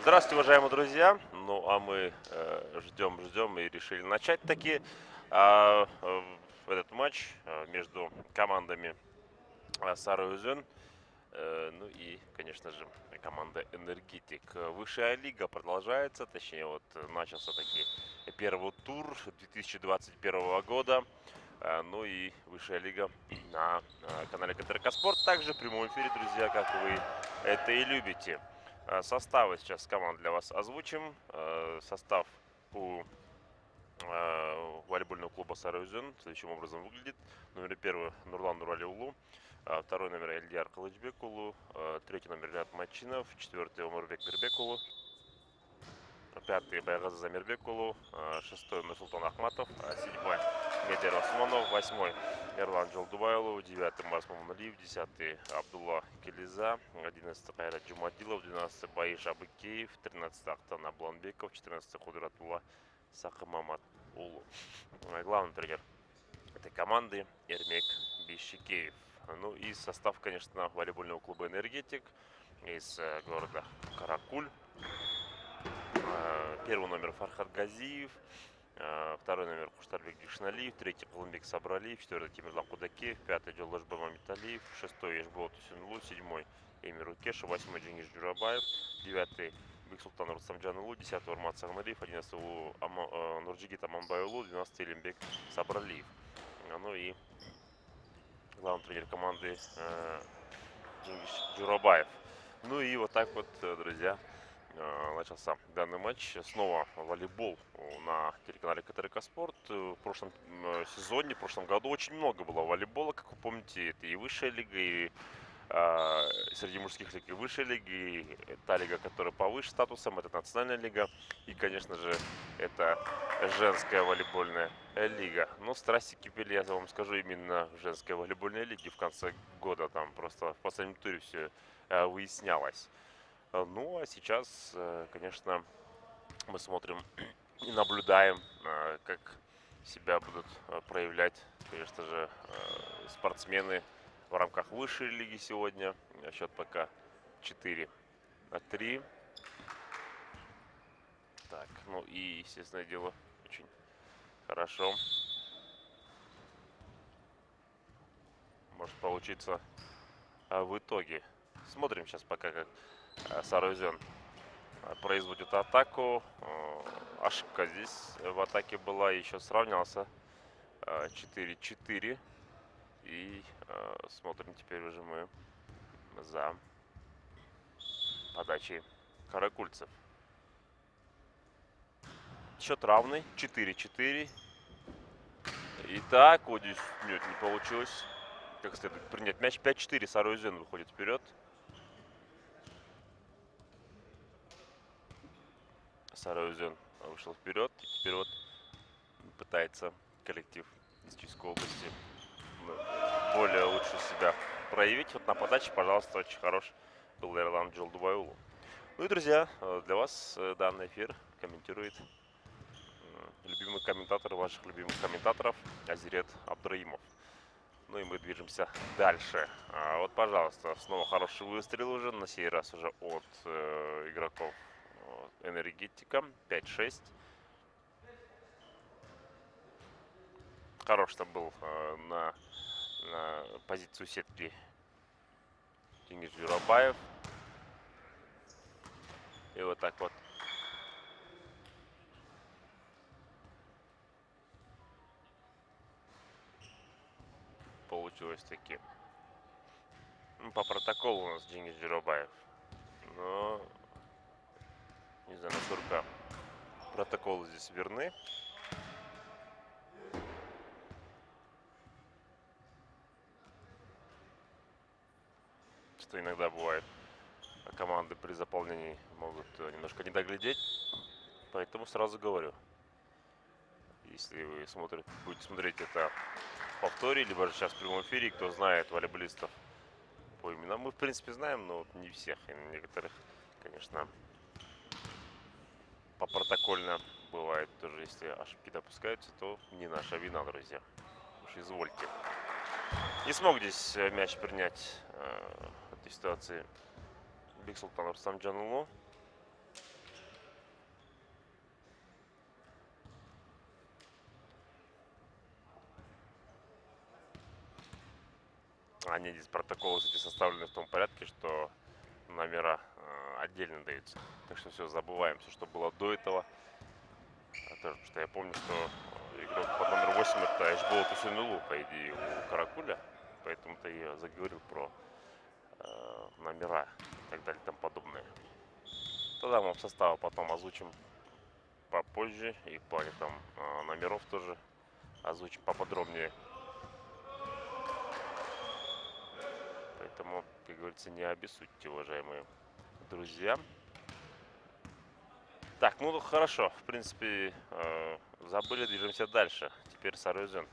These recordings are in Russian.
Здравствуйте, уважаемые друзья. Ну, а мы ждем и решили начать таки этот матч между командами Сарыөзен, ну и, конечно же, команда Энергетик. Высшая лига продолжается, точнее, вот начался таки первый тур 2021 года. Ну и высшая лига на канале КТРК Спорт. Также в прямом эфире, друзья, как вы это и любите. Составы сейчас команд для вас озвучим. Состав у волейбольного клуба Сарыөзен следующим образом выглядит. Номер 1 Нурлан Нуралиулу, второй номер Эльдияр Кылычбекулу, третий номер Ринат Мачинов, четвертый Омурбек Бербекулу, пятый Байгазы Замирбекулу, шестой Нурсултан Ахматов, седьмой Медер Осмонов, восьмой Эрлан Джолдубайлу, девятый Марс Маманалиев, десятый Абдулла Келиза, одиннадцатый Кайрат Джумадилов, двенадцатый Баиш Абыкеев, тринадцатый Ахтан Абланбеков, четырнадцатый Худратулла Сахамамат Улу. Главный тренер этой команды Эрмек Бишикеев. Ну и состав, конечно, волейбольного клуба «Энергетик» из города Каракуль. Первый номер Фархад Газиев, второй номер Куштарбек Дишналиев, третий Калымбек Сабралиев, четвертый Тимирлан Кудакеев, пятый Джолдашбай Мамиталиев, шестой Ешболот Усюнлу, седьмой Эмир Укеша, восьмой Джингиш Джурабаев, девятый Бексултан Рустамджанулу, десятый Урмат Сагналиев, одиннадцатый Нурджигит Аманбайулу, двенадцатый Илимбек Сабралиев. Ну и главный тренер команды Джингиш Джурабаев. Ну и вот так вот, друзья, начался данный матч. Снова волейбол на телеканале КТРК Спорт. В прошлом сезоне, в прошлом году очень много было волейбола, как вы помните. Это и высшая лига, и среди мужских лиг и высшей лиги. И та лига, которая повыше статусом, это национальная лига. И, конечно же, это женская волейбольная лига. Но страсти кипели, я вам скажу, именно в женской волейбольной лиге в конце года. Там просто в последнем туре все выяснялось. Ну, а сейчас, конечно, мы смотрим и наблюдаем, как себя будут проявлять, конечно же, спортсмены в рамках высшей лиги сегодня. Счет пока 4-3. Так, ну и, естественное дело, очень хорошо может получиться в итоге. Смотрим сейчас пока, как Сарузен производит атаку. Ошибка здесь в атаке была, еще сравнялся 4-4. И смотрим теперь уже мы за подачей каракульцев. Счет равный, 4-4. Итак, вот здесь нет, не получилось как следует принять мяч. 5-4, Сарузен выходит вперед. Сарузен вышел вперед. Теперь вот пытается коллектив из Чуйской области более лучше себя проявить. Вот на подаче, пожалуйста, очень хорош был Эрлан Джолдубайулу. Ну и, друзья, для вас данный эфир комментирует любимый комментатор ваших любимых комментаторов Азирет Абдраимов. Ну и мы движемся дальше. Вот, пожалуйста, снова хороший выстрел уже, на сей раз уже от игроков Энергетика. 5-6. Хорош там был на позицию сетки Тингиш Журабаев. И вот так вот получилось таки. Ну, по протоколу у нас Тингиш Журабаев. Но не знаю, насколько протоколы здесь верны. Что иногда бывает, команды при заполнении могут немножко не доглядеть. Поэтому сразу говорю, если вы будете смотреть это в повторе, либо же сейчас в прямом эфире, кто знает волейболистов по именам, мы в принципе знаем, но не всех, и некоторых, конечно, по протокольно бывает тоже, если ошибки допускаются, то не наша вина, друзья. Уж извольте. Не смог здесь мяч принять в этой ситуации Бексултан Рустамджанулу. Они здесь протоколы, кстати, составлены в том порядке, что номера отдельно даются. Так что все, забываем все, что было до этого. Тоже, потому что я помню, что игрок под номер 8 это Эшбол Тусюнулу, по идее, у Каракуля. Поэтому-то я заговорил про номера и так далее и тому подобное. Тогда мы состава потом озвучим попозже. И в плане там номеров тоже озвучим поподробнее. Поэтому, как говорится, не обессудьте, уважаемые друзья. Так, ну хорошо. В принципе, забыли, движемся дальше. Теперь Сарузен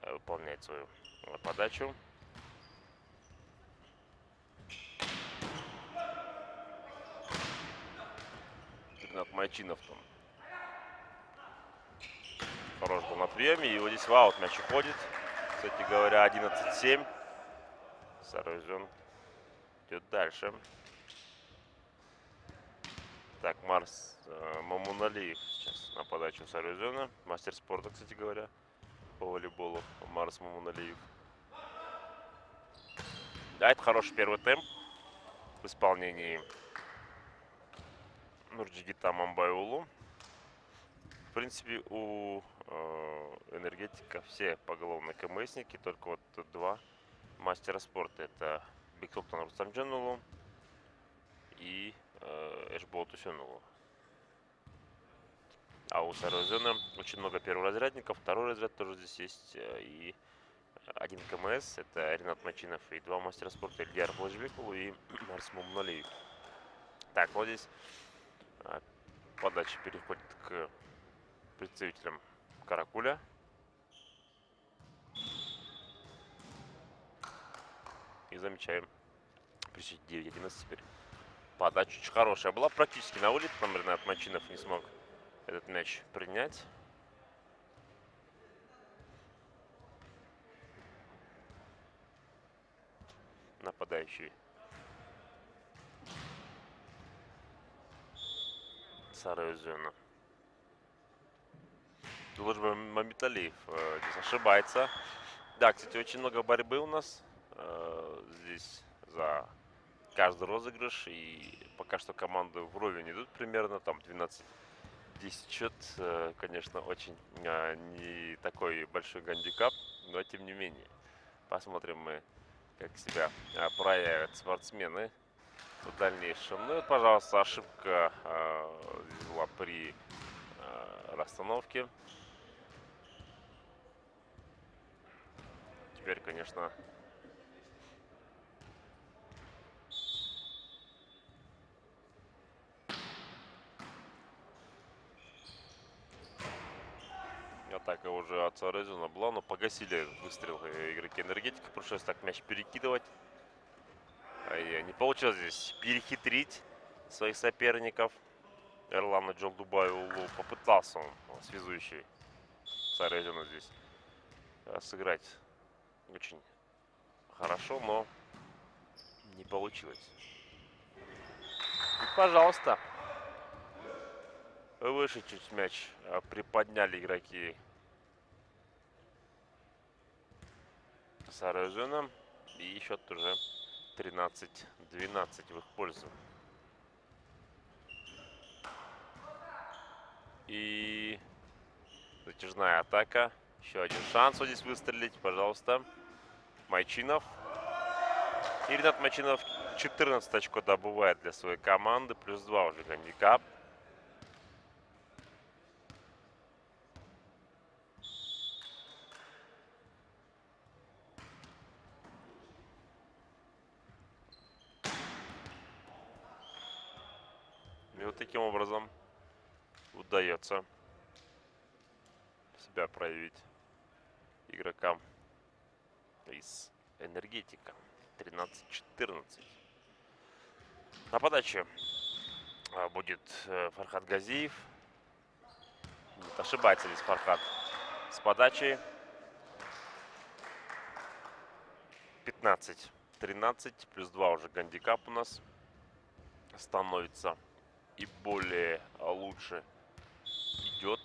выполняет свою подачу. Ренат Майчинов там хорош был на приеме. И вот здесь в аут мяч уходит. Кстати говоря, 11-7. Сарузен идет дальше. Так, Марс Мамуналиев сейчас на подачу Сарузена. Мастер спорта, кстати говоря, по волейболу. Марс Мамуналиев. Да, это хороший первый темп в исполнении Нурджигита Мамбайулу. В принципе, у Энергетика все поголовно КМСники, только вот два мастера спорта. Это Бексултан Рустамджанулу и Эшбол Тусюнулу. А у Сарузена очень много перворазрядников, второй разряд тоже здесь есть. И один КМС, это Ренат Мачинов, и два мастера спорта, Ильдар Флэшбекул и Арсмум Налиев. Так, вот здесь подача переходит к представителям Каракуля. И замечаем. При счете 9-11 теперь. Подача очень хорошая была. Практически на вылет. Там Ренат Мачинов не смог этот мяч принять. Нападающий Сарайзена. Дулыжбай Мамиталиев здесь ошибается. Да, кстати, очень много борьбы у нас здесь за каждый розыгрыш. И пока что команды вровень идут примерно. Там 12-10 счет. Конечно, очень не такой большой гандикап. Но тем не менее. Посмотрим мы, как себя проявят спортсмены в дальнейшем. Ну и, пожалуйста, ошибка здесь была при расстановке. Теперь, конечно, атака уже от Сарайзена была, но погасили выстрел игроки Энергетика. Пришлось так мяч перекидывать. Не получилось здесь перехитрить своих соперников. Эрлана Джолдубаеву попытался он, связующий Сарайзена, здесь сыграть очень хорошо, но не получилось. И, пожалуйста, выше чуть мяч приподняли игроки Сарайзена. И счет уже 13-12 в их пользу. И затяжная атака. Еще один шанс вот здесь выстрелить. Пожалуйста. Майчинов. И Ренат Майчинов 14 очко добывает для своей команды. Плюс 2 уже гандикап. И вот таким образом удается себя проявить игрокам из Энергетика. 13-14. На подаче будет Фархад Газиев. Нет, ошибается здесь Фархад с подачей. 15-13. Плюс 2 уже гандикап у нас становится. И более лучше идет.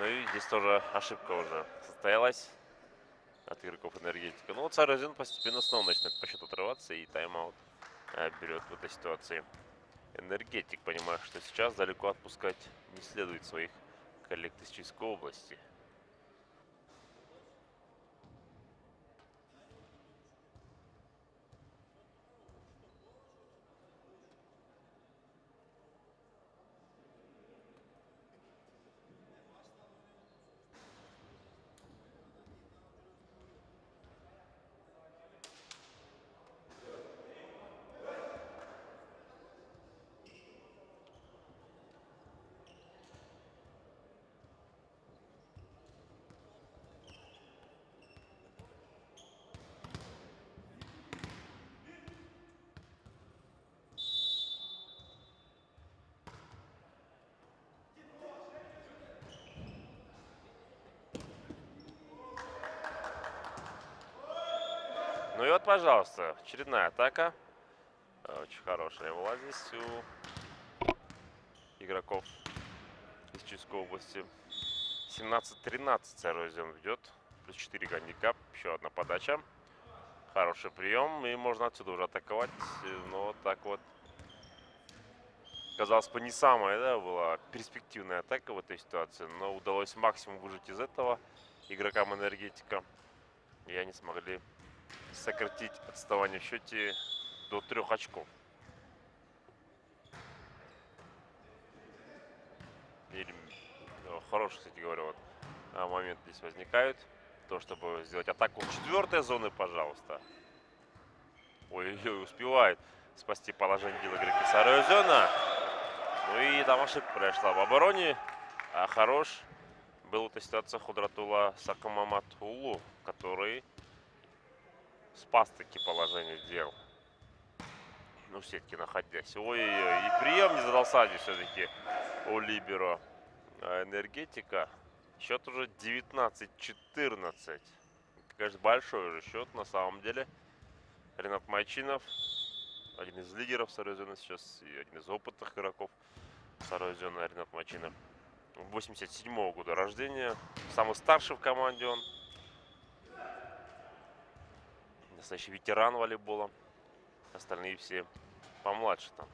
Ну и здесь тоже ошибка уже состоялась от игроков Энергетика. Ну вот Сарайзен постепенно снова начинает по счету отрываться, и тайм-аут берет в этой ситуации Энергетик, понимая, что сейчас далеко отпускать не следует своих коллег из Чуйской области. Ну и вот, пожалуйста, очередная атака. Очень хорошая была здесь у игроков из Чуйской области. 17-13 Сарайзен ведет. Плюс 4 гандикап. Еще одна подача. Хороший прием. И можно отсюда уже атаковать. Но вот так вот казалось бы, не самая, да, была перспективная атака в этой ситуации, но удалось максимум выжать из этого игрокам энергетика. И они смогли сократить отставание в счете до 3 очков. Или, хороший, кстати говоря, вот, момент здесь возникает. То, чтобы сделать атаку в 4-й зоны, пожалуйста. Ой-ой-ой, успевает спасти положение дела игроки Сарайозена. Ну и там ошибка произошла в обороне. А хорош был эта ситуация Худратула Сакамаматулу, который спас таки положение дел. Ну, в сетке находясь. Ой-ой-ой, и прием не задался здесь все-таки у либеро энергетика. Счет уже 19-14. Это, конечно, большой уже счет на самом деле. Ренат Майчинов, один из лидеров Сарайозена сейчас и один из опытных игроков Сарайозена, Ренат Майчинов. 87-го года рождения. Самый старший в команде он. Настоящий ветеран волейбола. Остальные все помладше там.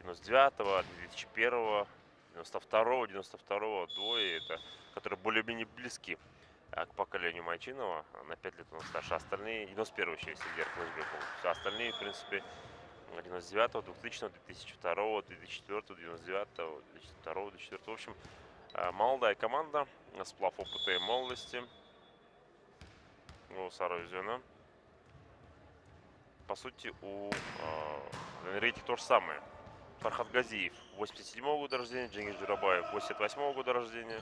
99-го, 2001-го, 92-го, 92-го. Двое, это, которые более-менее близки к поколению Майчинова. На 5 лет он старше. Остальные, 91-го еще есть лидер флешбеков. Все остальные, в принципе, 99-го, 2000-го, 2002-го, 2004-го, 99-го, 2002-го, 2004-го. В общем, молодая команда, сплав опыта и молодости у Сарайозена. По сути, у энергетики то же самое. Фархат Газиев, 87-го года рождения, Дженгиз Джурабаев, 88-го года рождения.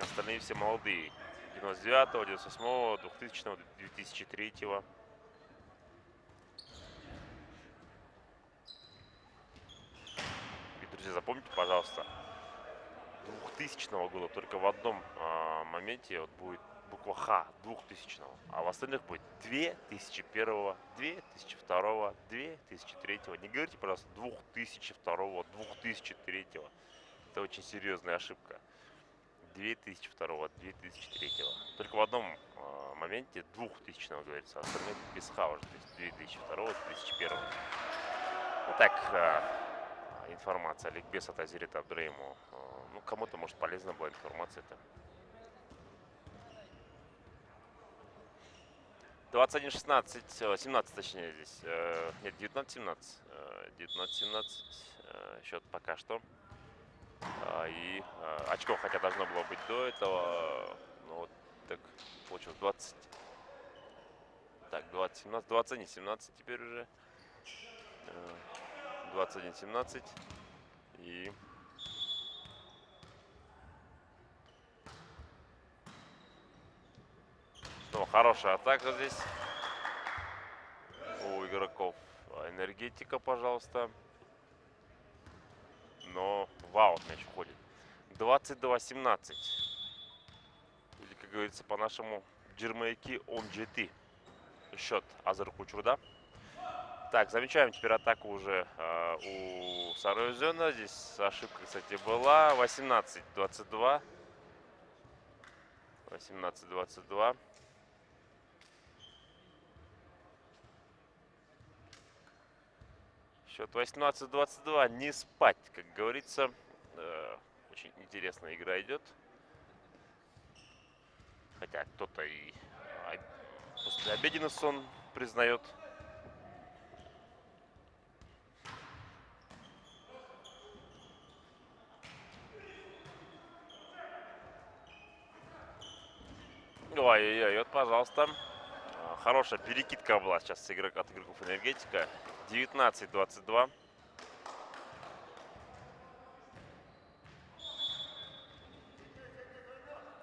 Остальные все молодые. 99-го, 98-го, 2000-го, 2003-го. И, друзья, запомните, пожалуйста, 2000 года только в одном моменте вот будет буква Х 2000-го, а в остальных будет 2001-го, 2002-го, 2003-го. Не говорите, пожалуйста, 2002-го, 2003-го. Это очень серьезная ошибка. 2002-го, 2003-го. Только в одном моменте 2000-го говорится, а остальных без Х уже, то есть 2002-го, 2001-го. Вот так, информация. Ликбез от Азирита Абдраиму. Ну, кому-то, может, полезна была информация-то. 21-16, 17 точнее здесь. Нет, 19-17. 19-17 счет пока что. И очков, хотя должно было быть до этого. Ну, вот так получилось 20. Так, 20-17, 21-17 теперь уже. 21-17. И... снова хорошая атака здесь у игроков энергетика, пожалуйста. Но вау, мяч уходит. 22-17. Или, как говорится, по-нашему, Джирмейки он GT. Счет Азер Кучурда. Так, замечаем теперь атаку уже у Сарайозена. Здесь ошибка, кстати, была. 18-22. 18-22. Счет 18-22. Не спать, как говорится. Очень интересная игра идет. Хотя кто-то и после обеденный сон признает. Ой-ой-ой, вот, пожалуйста. Хорошая перекидка была сейчас от игроков энергетика. 19-22.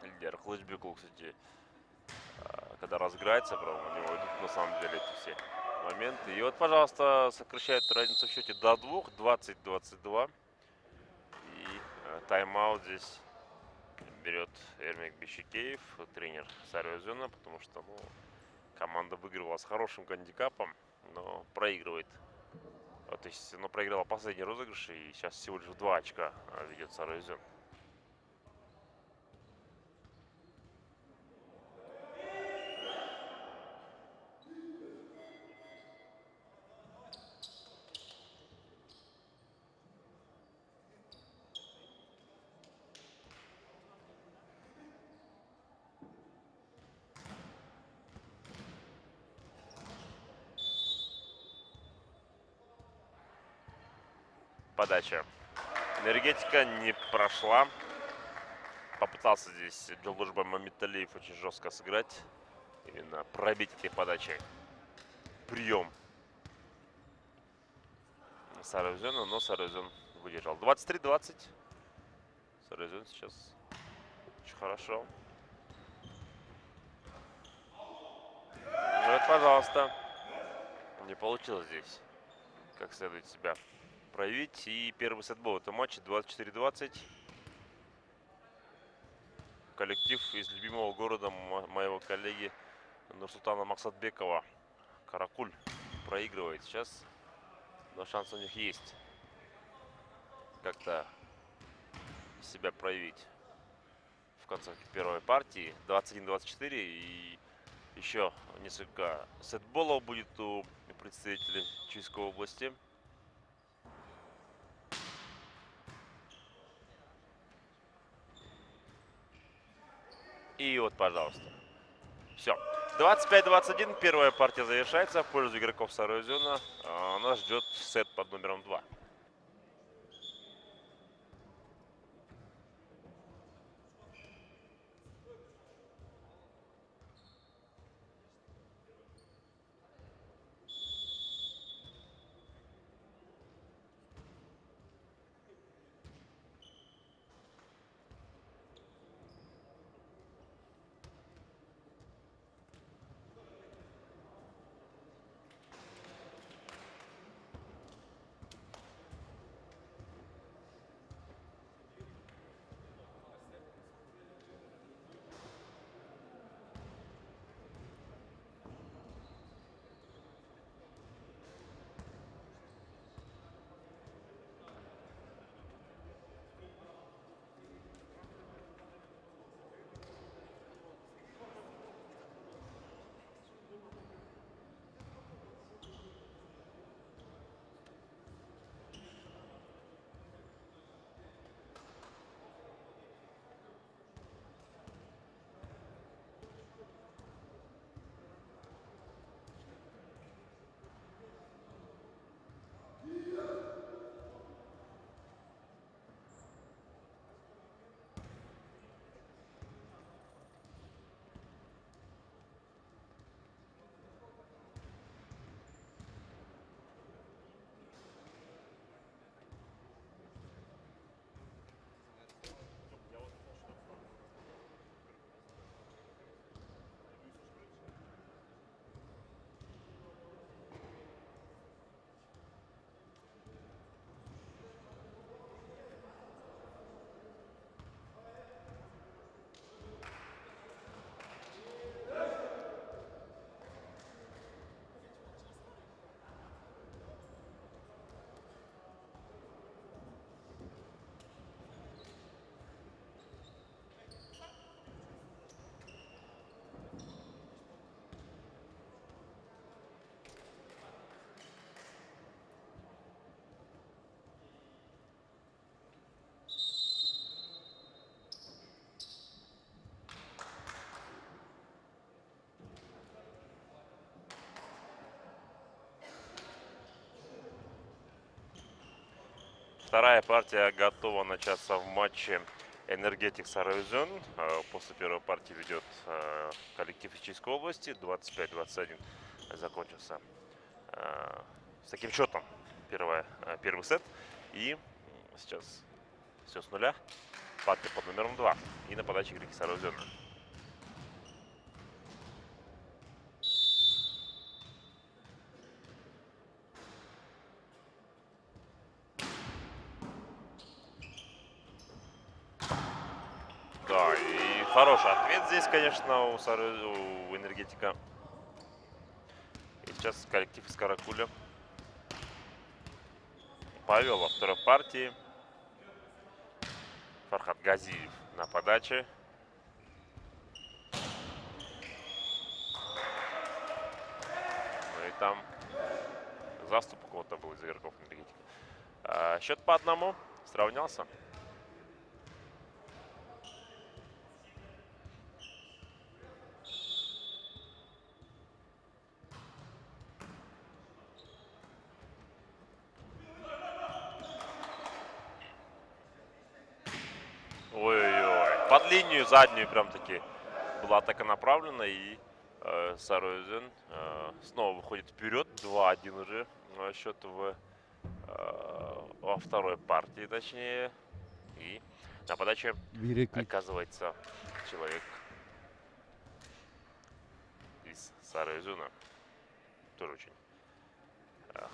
Лидер Хлычбекул, кстати, когда разыграется, правда, у него идут на самом деле эти все моменты. И вот, пожалуйста, сокращает разницу в счете до 2, 20-22. И тайм-аут здесь берет Эрмик Бещикеев, тренер Сарайозена, потому что, ну, команда выигрывала с хорошим гандикапом, но проигрывает. То есть, ну, проиграла последний розыгрыш, и сейчас всего лишь в 2 очка ведет Сарайозен. подача. Энергетика не прошла. Попытался здесь Джолдошбай Мамедалиев очень жестко сыграть. Именно пробить этой подачей. Прием Сарыөзена, но Сарыөзен выдержал. 23-20. Сарыөзен сейчас очень хорошо. Вот, пожалуйста. Не получилось здесь как следует себя проявить. И первый сет был в этом матче 24-20. Коллектив из любимого города моего коллеги Нурсултана Максатбекова, Каракуль, проигрывает сейчас. Но шанс у них есть как-то себя проявить в конце первой партии. 21-24. И еще несколько сетболов будет у представителей Чуйской области. И вот, пожалуйста. Все. 25-21. Первая партия завершается в пользу игроков Сарыөзена. Нас ждет сет под номером 2. Вторая партия готова начаться в матче Энергетик Сарыөзен. После первой партии ведет коллектив из Чуйской области. 25-21 закончился с таким счетом первый сет. И сейчас все с нуля. Партия под номером 2. И на подаче игроки Сарыөзена. Да, и хороший ответ здесь, конечно, у Энергетика. И сейчас коллектив из Каракуля повел во второй партии. Фархат Газиев на подаче. Ну и там заступ у кого-то был из игроков Энергетика. Счет по 1. Сравнялся. Ой-ой-ой. Под линию заднюю прям-таки была атака направлена. И Саройзен снова выходит вперед. 2-1 уже счет во второй партии, точнее. И на подаче оказывается человек из Саройзена. Тоже очень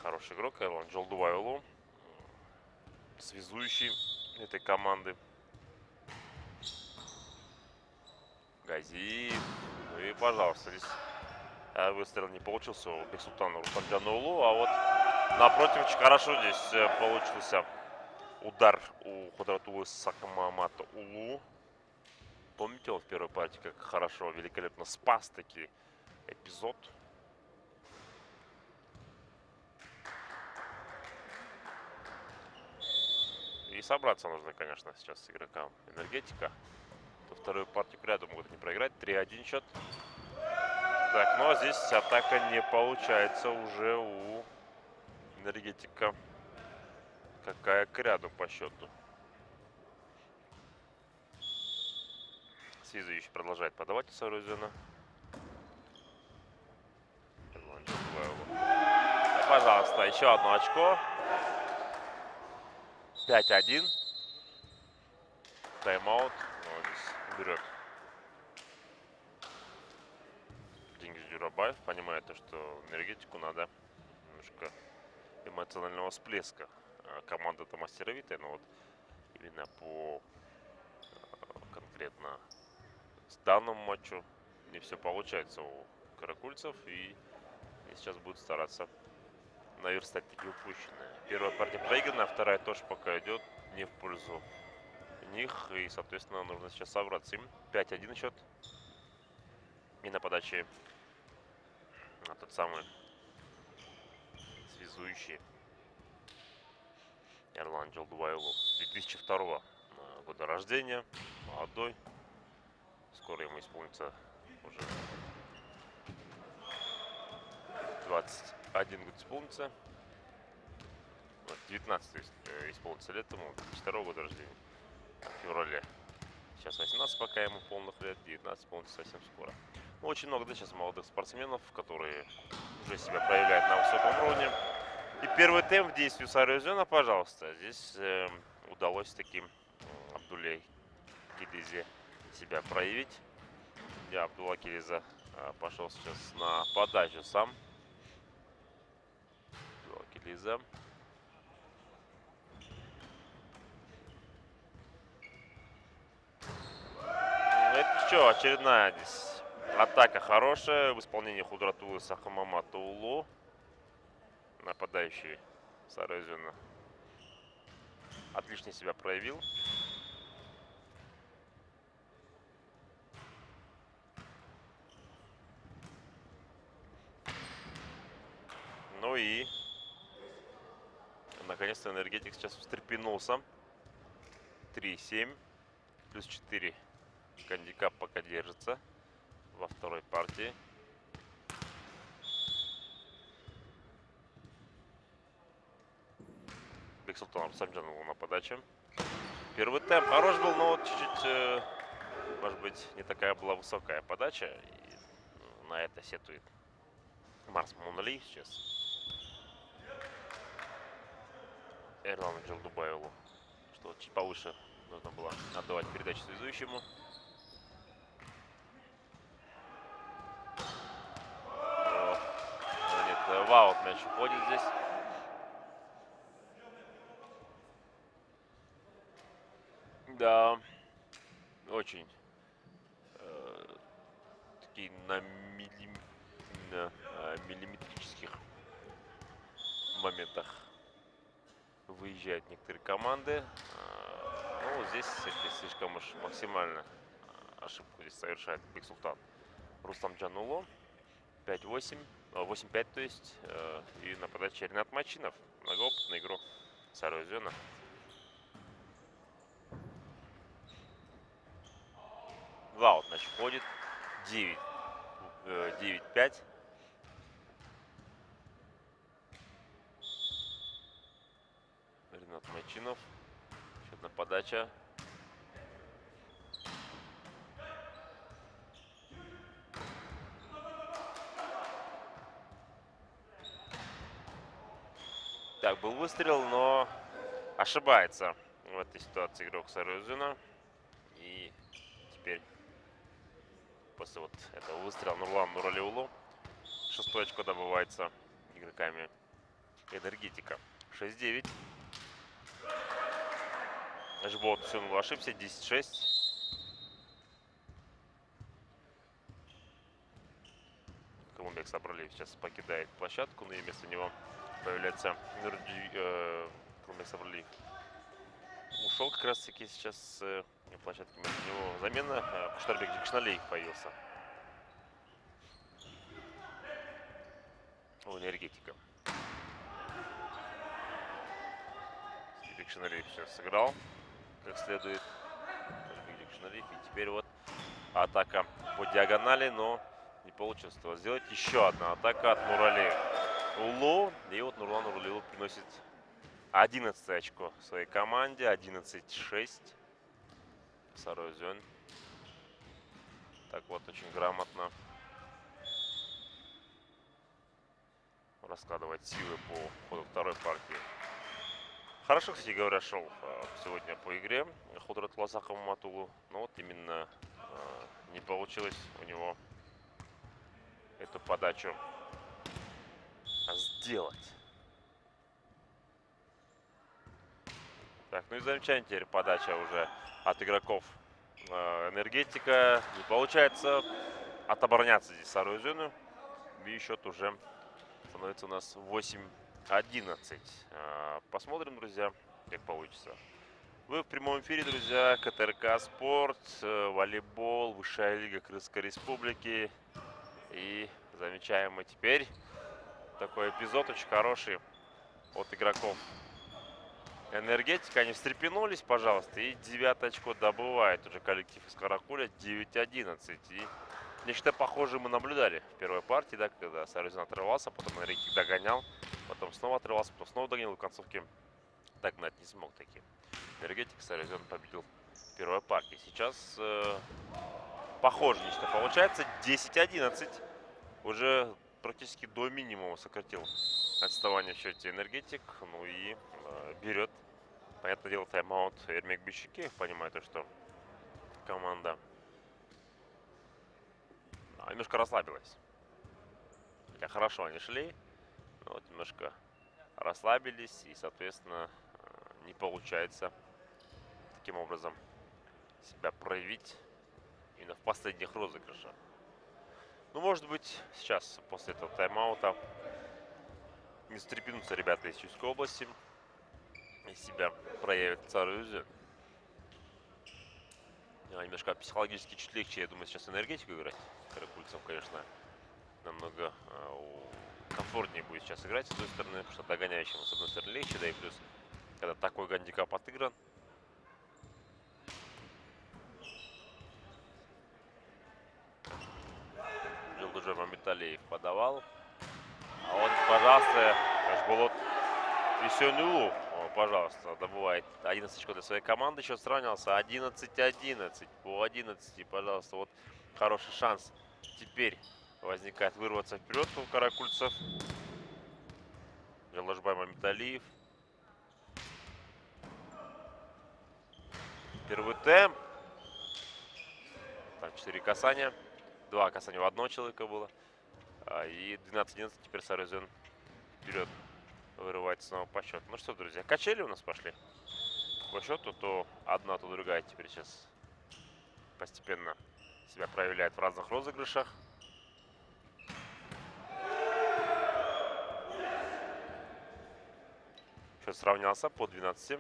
хороший игрок. Эрлан Джолдувайлу. Связующий этой команды. Газиев. Ну и, пожалуйста, здесь выстрел не получился у Бексултана Рустамджанулу. А вот напротив, очень хорошо здесь получился удар у Кудратулы Сакмамата Улу. Помните, он в первой партии как хорошо, великолепно спас таки эпизод. И собраться нужно, конечно, сейчас игрокам Энергетика. То вторую партию к ряду могут не проиграть. 3-1 счет. Так, ну а здесь атака не получается уже у Энергетика. Какая к ряду по счету. Связующий продолжает подавать у Саройзена. Пожалуйста, еще одно очко. 5-1. Тайм-аут. Ну, здесь берет Дингиз Джурабаев. Понимает то, что Энергетику надо немножко эмоционального всплеска. Команда-то мастеровитая, но вот именно по конкретно с данному матчу не все получается у каракульцев. И сейчас будут стараться наверстать такие упущенные. Первая партия проиграна, вторая тоже пока идет не в пользу них. И, соответственно, нужно сейчас собраться им. 5-1 счет. И на подаче тот самый связующий Эрлан Джолдувайлу. 2002 года рождения. Молодой. Скоро ему исполнится уже 21 год исполнится. 19 исполнится лет ему, 2002 года рождения. В феврале. Сейчас 18 пока ему полных лет, 19 исполнится совсем скоро. Ну, очень много, да, сейчас молодых спортсменов, которые уже себя проявляют на высоком уровне. И первый темп в действии Саройзена, пожалуйста. Здесь удалось таким Абдулле Килизе себя проявить. Абдулла Килиза пошел сейчас на подачу сам. Абдулла Килиза. Это что, очередная здесь атака хорошая в исполнении Кудратулы Сакмамата Улу. Нападающий Саройзена отлично себя проявил. Ну и наконец-то Энергетик сейчас встрепенулся. 3-7 плюс 4 гандикап пока держится во второй партии. Бексултан Рустамджанулу на подаче. Первый темп хорош был, но вот чуть-чуть, может быть, не такая была высокая подача. И на это сетует Марс Мунали сейчас. Эрлану Джолдубаеву, что чуть повыше нужно было отдавать передачу связующему. Нет, в аут мяч уходит здесь. Да, очень такие на миллиметрических моментах выезжают некоторые команды. Ну, здесь слишком уж максимально ошибку здесь совершает Бексултан Рустамджанулу. 5-8, 8-5, то есть. И на подаче Ренат Мачинов, многоопытный игрок Саройзена. В аут мяч входит. 9-5. Ренат Мачинов. Еще одна подача. Так, был выстрел, но ошибается в этой ситуации игрок Сарыузена. И теперь после вот этого выстрела Нурлан Нуралиулу 6-е очко добывается игроками Энергетика. 6-9. Жбот Сюнлу ошибся. 10-6. Колумбек Сабралиев сейчас покидает площадку, но и вместо него появляется Колумбек Сабралиев. Ушел как раз таки сейчас с площадки, вместо него замена. Куштарбек Джикшналиев появился у Энергетика. Джикшналиев сейчас сыграл как следует. Джикшналиев. И теперь вот атака по диагонали, но не получилось этого сделать. Еще одна атака от Нуралиулу. И вот Нурлан Нуралиулу приносит 11 очко своей команде. 11-6. Сарыузен. Так вот, очень грамотно раскладывать силы по ходу второй партии. Хорошо, кстати говоря, шел сегодня по игре Худрат Ласахов Матулу. Но вот именно не получилось у него эту подачу сделать. Так, ну и замечательно теперь подача уже от игроков Энергетика. Не получается отобороняться здесь Сарыузену. И счет уже становится у нас 8-11. Посмотрим, друзья, как получится. Вы в прямом эфире, друзья. КТРК Спорт, волейбол, Высшая лига Крымской Республики. И замечаем мы теперь такой эпизод очень хороший от игроков Энергетика. Они встрепенулись, пожалуйста, и 9 очко добывает уже коллектив из Каракуля. 9-11. И нечто похожее мы наблюдали в первой партии, да, когда Сарыузен отрывался, потом Энергетик догонял, потом снова отрывался, потом снова догонял, и в концовке догнать не смог таки. Энергетик Сарыузен победил в первой партии. Сейчас похоже нечто получается. 10-11. Уже практически до минимума сократил отставание в счете Энергетик. Ну и берет, понятное дело, тайм-аут Эрмек Бишикеев. Понимает, что команда немножко расслабилась. Хотя хорошо они шли, но вот немножко расслабились. И, соответственно, не получается таким образом себя проявить именно в последних розыгрышах. Ну, может быть, сейчас, после этого тайм-аута, не встрепенутся ребята из Чуйской области и себя проявят Сарыузен. Немножко психологически чуть легче, я думаю, сейчас Энергетику играть. Каракульцам, конечно, намного комфортнее будет сейчас играть с одной стороны, потому что догоняющему с одной стороны легче, да и плюс, когда такой гандикап отыгран. Джилдужер Мамиталиев подавал. А вот, пожалуйста, Жболот Висюнюлу, пожалуйста, добывает 11 очков для своей команды. Счет сравнялся 11-11 по 11. Пожалуйста, вот хороший шанс теперь возникает вырваться вперед у каракульцев. Жалажбай Мамиталиев. Первый темп. Там 4 касания. 2 касания у одного человека было. И 12-11 теперь Сарыузен вперед вырывается снова по счету. Ну что, друзья, качели у нас пошли по счету. То одна, то другая теперь сейчас постепенно себя проявляет в разных розыгрышах. Счет сравнялся по 12.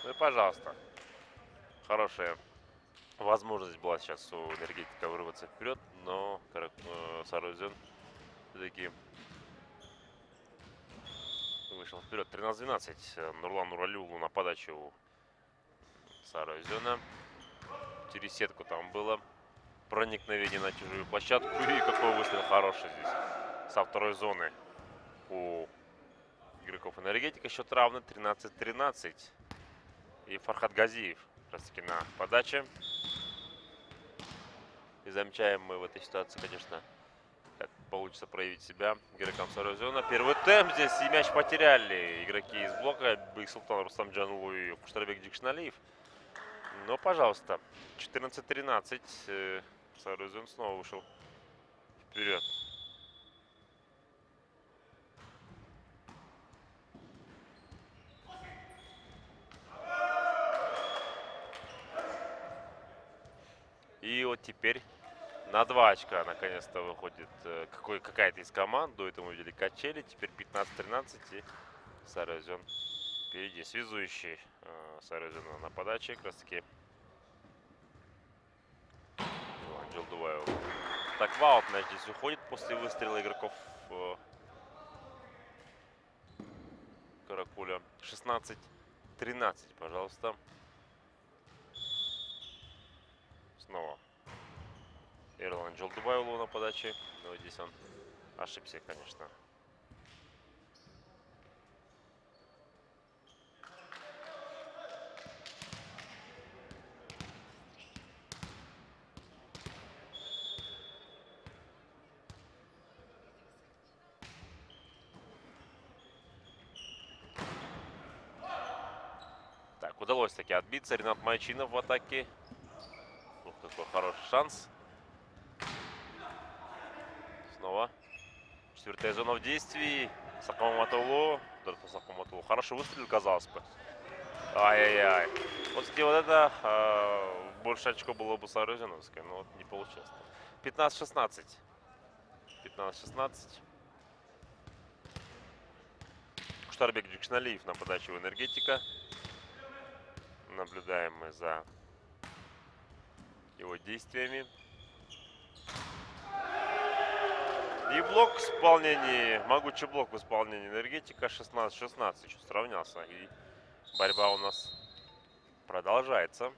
Ну и пожалуйста. Хорошая возможность была сейчас у Энергетика вырваться вперед, но Сарыузен все-таки вышел вперед. 13-12. Нурлан Нуралиулу на подачу Сарайзена. Через сетку там было проникновение на чужую площадку. И какой выстрел хороший здесь со второй зоны у игроков Энергетика. Счет равный 13-13. И Фархад Газиев как раз таки на подаче. И замечаем мы в этой ситуации, конечно, как получится проявить себя игрокам Сарайзена. Первый темп здесь, и мяч потеряли игроки из блока. Бексултан Рустамджанлу и Куштарбек Джикшналиев. Но, пожалуйста, 14-13. Сарайзен снова вышел вперед. И вот теперь на 2 очка наконец-то выходит какая-то из команд. До этого мы видели качели. Теперь 15-13 и Сарайзен впереди. Связующий Сарайзена на подаче. Как раз таки Джилдуваев. Так, ваут мяч здесь уходит после выстрела игроков Каракуля. 16-13, пожалуйста. Снова Эрлан Джилдуваеву на подаче. Но здесь он ошибся, конечно. Так, удалось таки отбиться. Ренат Майчинов в атаке. Ух, какой хороший шанс. Снова. 4-я зона в действии. Сакаматулу. Сакаматулу. Хороший выстрел, казалось бы. Ай-яй-яй. Вот, кстати, вот это больше очко было бы Сарайзеновское, но вот не получилось. 15-16. 15-16. Куштарбек Джикшналиев на подачу Энергетика. Наблюдаем мы за его действиями. И блок в исполнении, могучий блок в исполнении Энергетика. 16-16, еще сравнялся. И борьба у нас продолжается.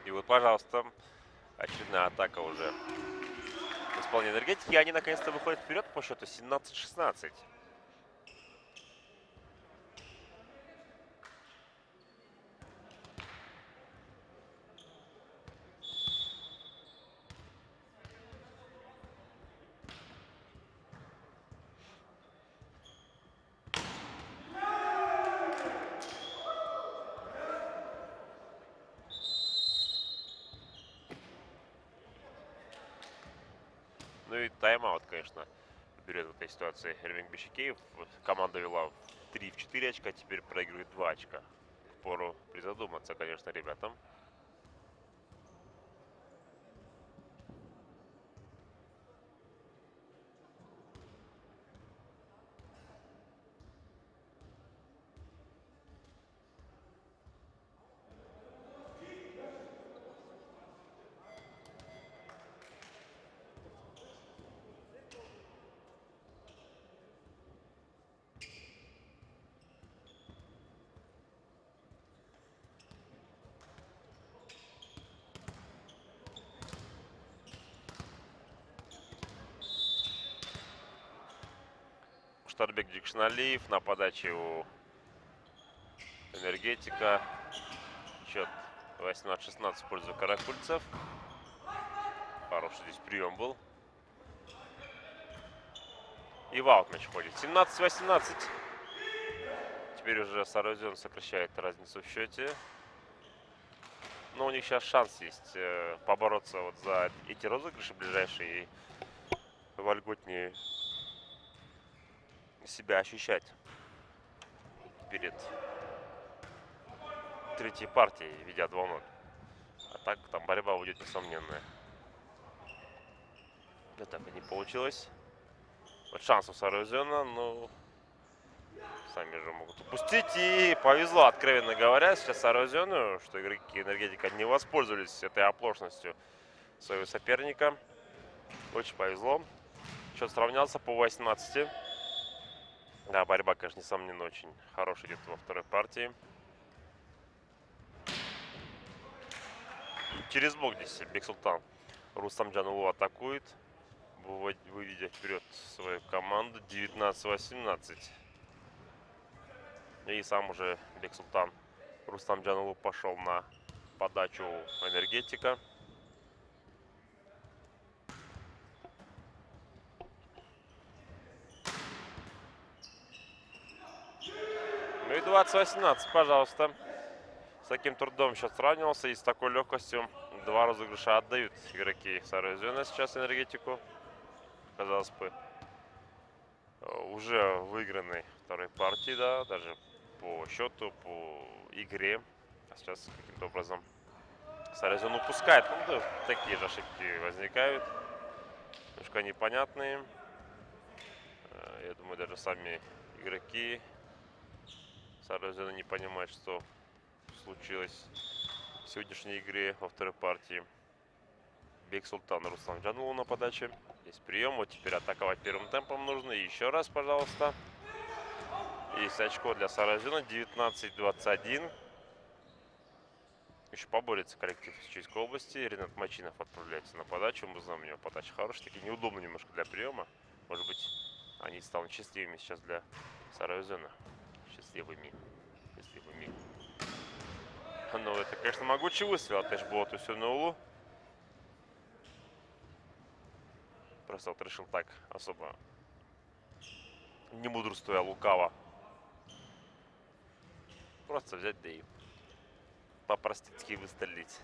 И вот, пожалуйста, очередная атака уже в исполнении Энергетики. И они наконец-то выходят вперед по счету 17-16. Ну и тайм-аут, конечно, берет в этой ситуации Эрвинг Бешикеев. Команда вела 3-4 очка, теперь проигрывает 2 очка. Впору призадуматься, конечно, ребятам. Куштарбек Джикшналиев на подаче у Энергетика. Счет 18-16 в пользу каракульцев. Хороший здесь прием был. И в аут мяч ходит. 17-18. Теперь уже Сарайзен сокращает разницу в счете. Но у них сейчас шанс есть побороться вот за эти розыгрыши ближайшие и вольготнее себя ощущать перед третьей партией, ведя 2-0. так там борьба будет несомненная. Да так и не получилось. Вот шанс у Сарузена, но сами же могут упустить. И повезло, откровенно говоря, сейчас Сарузену, что игроки Энергетика не воспользовались этой оплошностью своего соперника. Очень повезло. Счет сравнялся по 18. Да, борьба, конечно, несомненно, очень хорошая идет во второй партии. Через блок здесь Бексултан Рустам Джанулу атакует, выведя вперед свою команду 19-18. И сам уже Бексултан Рустам Джанулу пошел на подачу Энергетика. Ну и 20-18, пожалуйста. С таким трудом сейчас сравнивался и с такой легкостью два розыгрыша отдают игроки Сарузена сейчас Энергетику. Казалось бы, уже выигранной второй партии, да, даже по счету, по игре. А сейчас каким-то образом Сарузен упускает. Ну, да, такие же ошибки возникают. Немножко непонятные. Я думаю, даже сами игроки Сарузена не понимают, что случилось в сегодняшней игре во второй партии. Бексултан Руслан Джанулу на подаче. Здесь прием. Вот теперь атаковать первым темпом нужно. И еще раз, пожалуйста. Есть очко для Сарузена. 19-21. Еще поборется коллектив из Чуйской области. Ренат Мачинов отправляется на подачу. Мы знаем, у него подача хорошая. Такие неудобно немножко для приема. Может быть, они станут счастливыми сейчас для Сарузена. Счастливыми. Счастливыми. Ну, это, конечно, могучий выстрел от Эшботу Сюнулу. Просто вот решил так особо, не мудрствуя лукаво, просто взять да и по-простецки выстрелить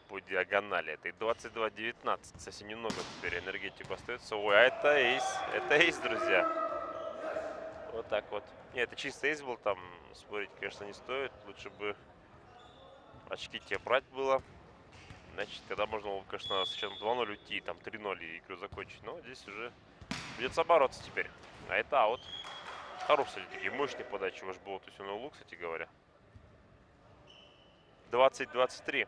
по диагонали. Это и 22-19. Совсем немного теперь Энергетику остается. Ой, а это эйс. Это эйс, друзья. Вот так вот. Нет, это чисто эйс был. Там спорить, конечно, не стоит. Лучше бы очки тебе брать было. Значит, когда можно было, конечно, с счетом 2-0 уйти, там 3-0 и игру закончить. Но здесь уже придется бороться теперь. А это аут. Хорошие такие мощные подачи. Ваш был Тусюнулу, кстати говоря. 20-23.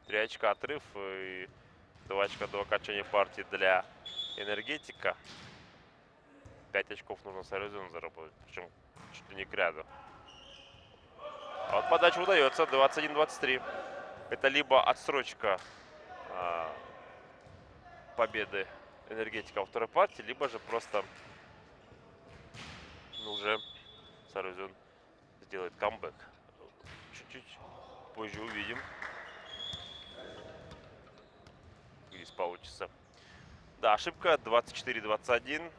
3 очка отрыв и 2 очка до окончания партии для Энергетика. 5 очков нужно Сарузену заработать. Причем чуть ли не к ряду. А вот подача удается. 21-23. Это либо отсрочка победы Энергетика во второй партии, либо же просто уже Сарузен сделает камбэк. Чуть-чуть позже увидим. Здесь получится. Да, ошибка 24-21.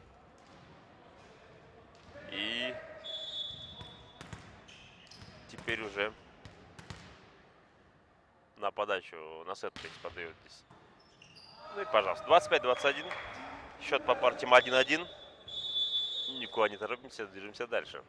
И теперь уже на подачу на сет подает здесь. Ну и пожалуйста. 25-21. Счет по партиям 1-1. Никуда не торопимся, движемся дальше.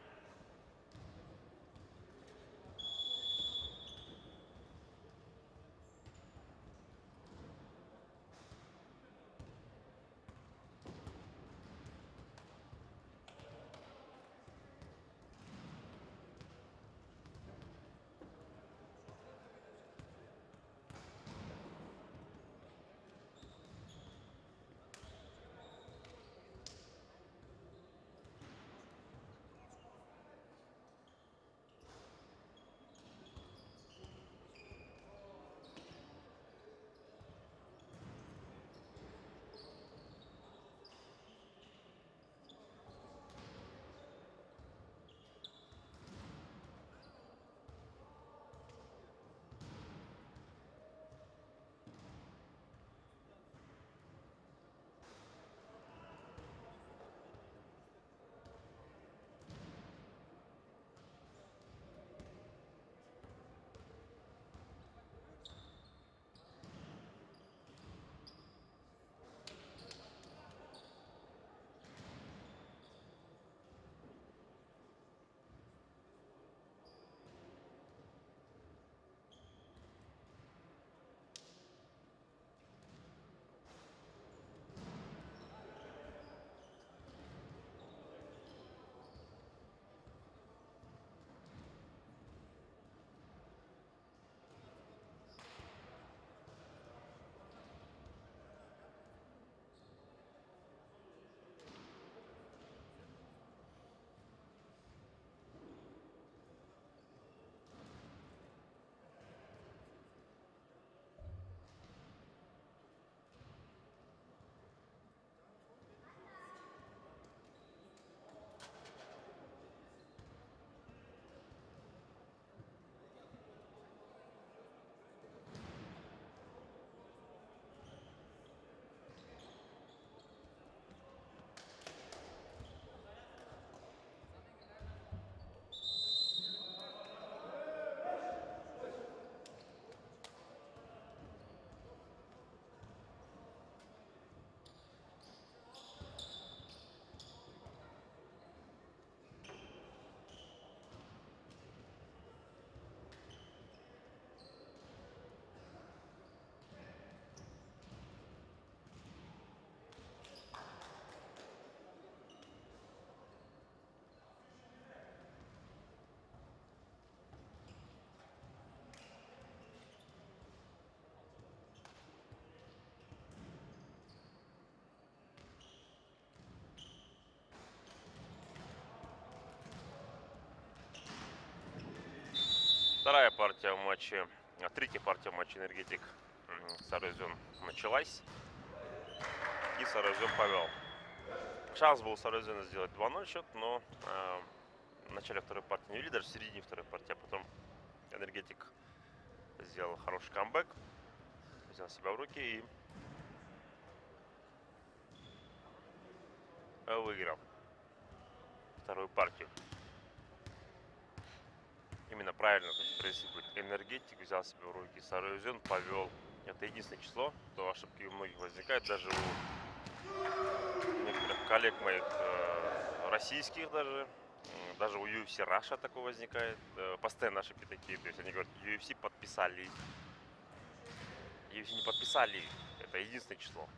Вторая партия в матче, третья партия в матче Энергетик Сарезон началась. И Сарезон повел. Шанс был у Сарезона сделать 2-0 счет, но в начале второй партии не вели, даже в середине второй партии, а потом Энергетик сделал хороший камбэк, взял себя в руки и выиграл вторую партию. Именно правильно, то есть происходит. Энергетик взял себя в руки, Сарезон повел. Это единственное число, то ошибки у многих возникают, даже у некоторых коллег моих российских даже у UFC Russia такое возникает, постоянно ошибки такие, то есть они говорят, UFC подписали, UFC не подписали, это единственное число.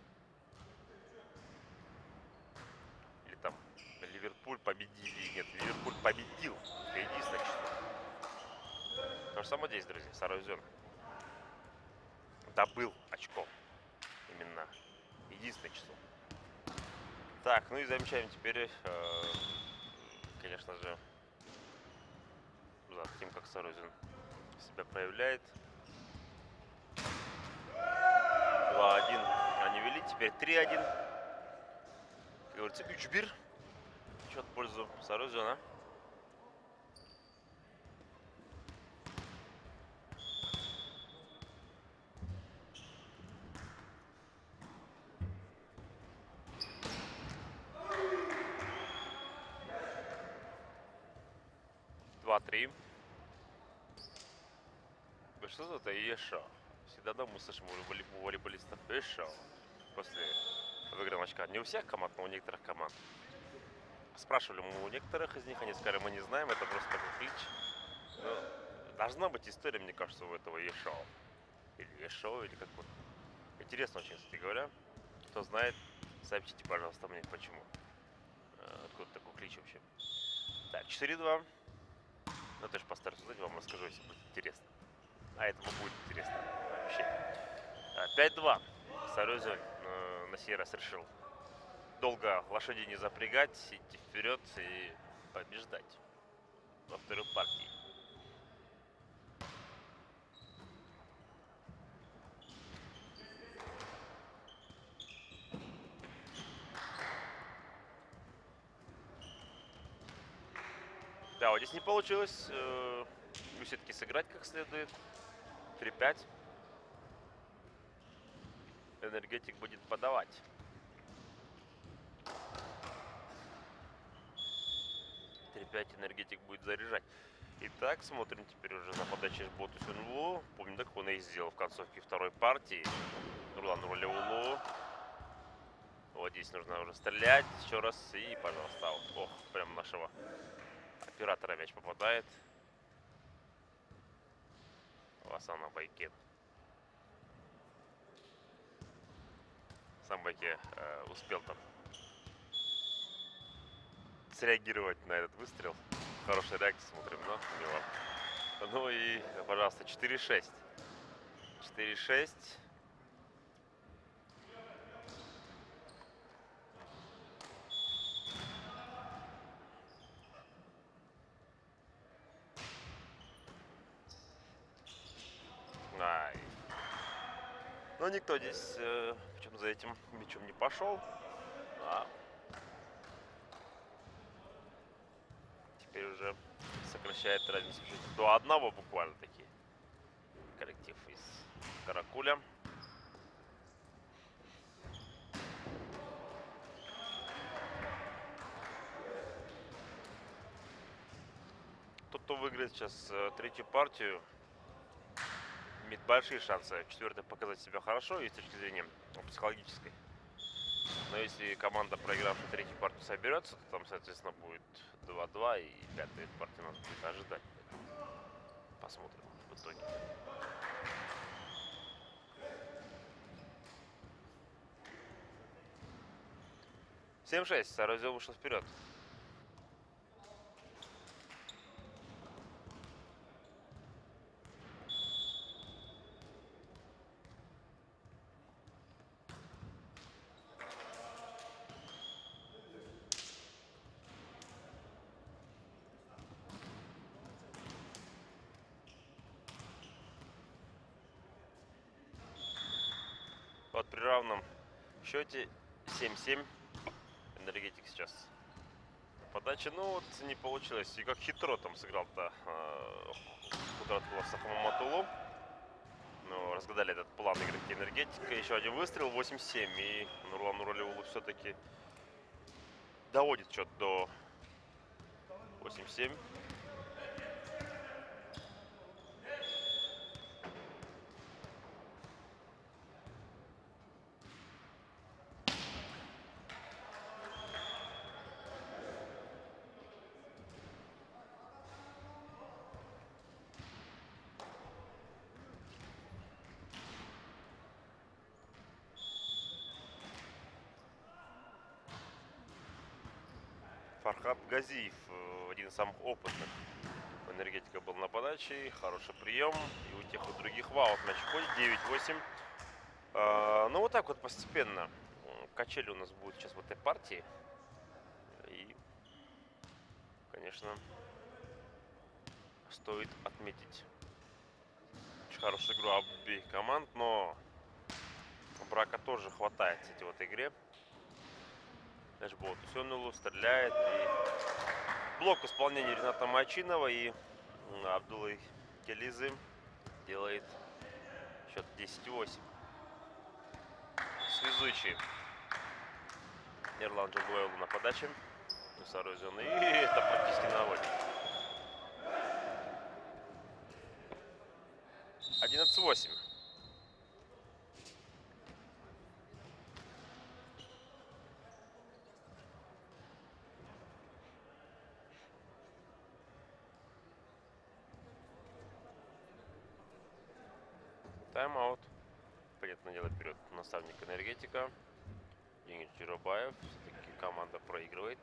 Или там Ливерпуль победили, нет, Ливерпуль победил, это единственное число. То же самое здесь, друзья, Сарезон добыл очко, именно единственное число. Так, ну и замечаем теперь, конечно же, за тем, как Сарезон себя проявляет. 2-1 они вели, теперь 3-1. Как говорится, Учбир. Счет в пользу Сарезона. Что это Ешо? Всегда дома слышим у волейболистов Ешо после выигранного очка. Не у всех команд, но у некоторых команд. Спрашивали мы у некоторых из них, они сказали, мы не знаем, это просто такой клич. Но должна быть история, мне кажется, у этого Ешо. Или Ешо, или как-то. Интересно очень, кстати говоря. Кто знает, сообщите, пожалуйста, мне, почему. Откуда такой клич вообще. Так, 4-2. Ну, тоже постараюсь узнать, вам расскажу, если будет интересно. А этому будет интересно вообще. 5-2. Сарезон на сей раз решил долго лошадей не запрягать, идти вперед и побеждать во второй партии. Да, вот здесь не получилось все-таки сыграть как следует. 3-5. Энергетик будет подавать. Энергетик будет заряжать. Итак, смотрим теперь уже на подаче Боту Сюнлу. Помню, так он и сделал в концовке второй партии. Нурлан Рулеулу. Вот здесь нужно уже стрелять еще раз. И, пожалуйста, аут. Ох, прям нашего оператора мяч попадает. Ласана Байкет. Сам Байке успел там среагировать на этот выстрел. Хорошая реакция, смотрим на него. Ну и, пожалуйста, 4-6. 4-6. Ай. Но никто здесь причем за этим мячом не пошел. А теперь уже сокращает разницу до 1 буквально таки. Коллектив из Каракуля. Тот, кто выиграет сейчас третью партию, имеет большие шансы четвертой показать себя хорошо и с точки зрения психологической. Но если команда, проигравшая третью партию, соберется, то там, соответственно, будет 2-2, и пятая партия нас будет ожидать. Посмотрим в итоге. Сарезон вышел вперед. равном счете 7-7. Энергетик сейчас. Подача, ну вот не получилось. И как хитро там сыграл-то Кудратулов с Ахмаматулу. Ну, разгадали этот план игроки Энергетика. Еще один выстрел, 8-7. И Нурлан Нуралиулу все-таки доводит счет до 8-7. Фархад Газиев, один из самых опытных Энергетика, был на подаче. Хороший прием. И у тех, и у других ваут мяч входит. 9-8. Ну вот так вот постепенно. Качели у нас будут сейчас в этой партии. И, конечно, стоит отметить очень хорошую игру обеих команд. Но брака тоже хватает в этой вот игре. Эшболт Усенулу стреляет. И блок в исполнении Рената Мачинова и Абдуллы Келизы делает счет 10-8. Связующий Эрлан Джалдуэлу на подаче. И это практически наводит. 11-8. Тайм-аут. Понятное дело, вперед наставник Энергетика. Денис Джиробаев. Все-таки команда проигрывает.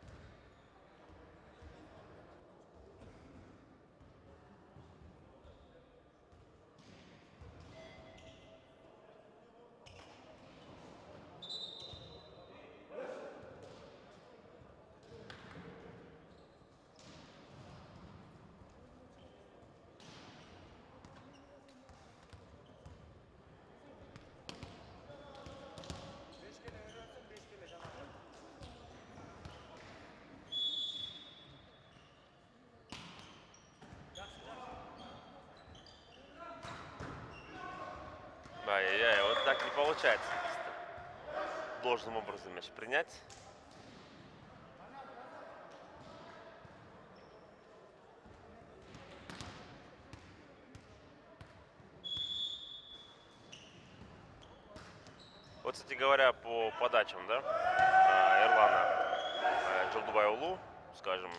Ай-яй-яй, вот так не получается должным образом мяч принять. Вот, кстати говоря, по подачам, да, Эрлана Джалдубайолу, скажем,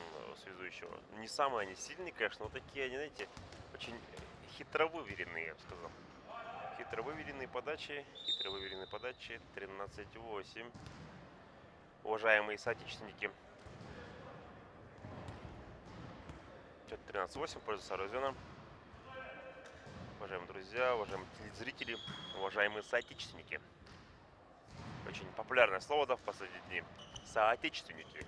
связующего, не самые они сильные, конечно, но такие они, знаете, очень хитро выверенные, я бы сказал. Хитро выверенные подачи, 13-8. Уважаемые соотечественники. 13-8, пользу Сарузена. Уважаемые друзья, уважаемые телезрители, уважаемые соотечественники. Очень популярное слово, да, в последние дни. Соотечественники.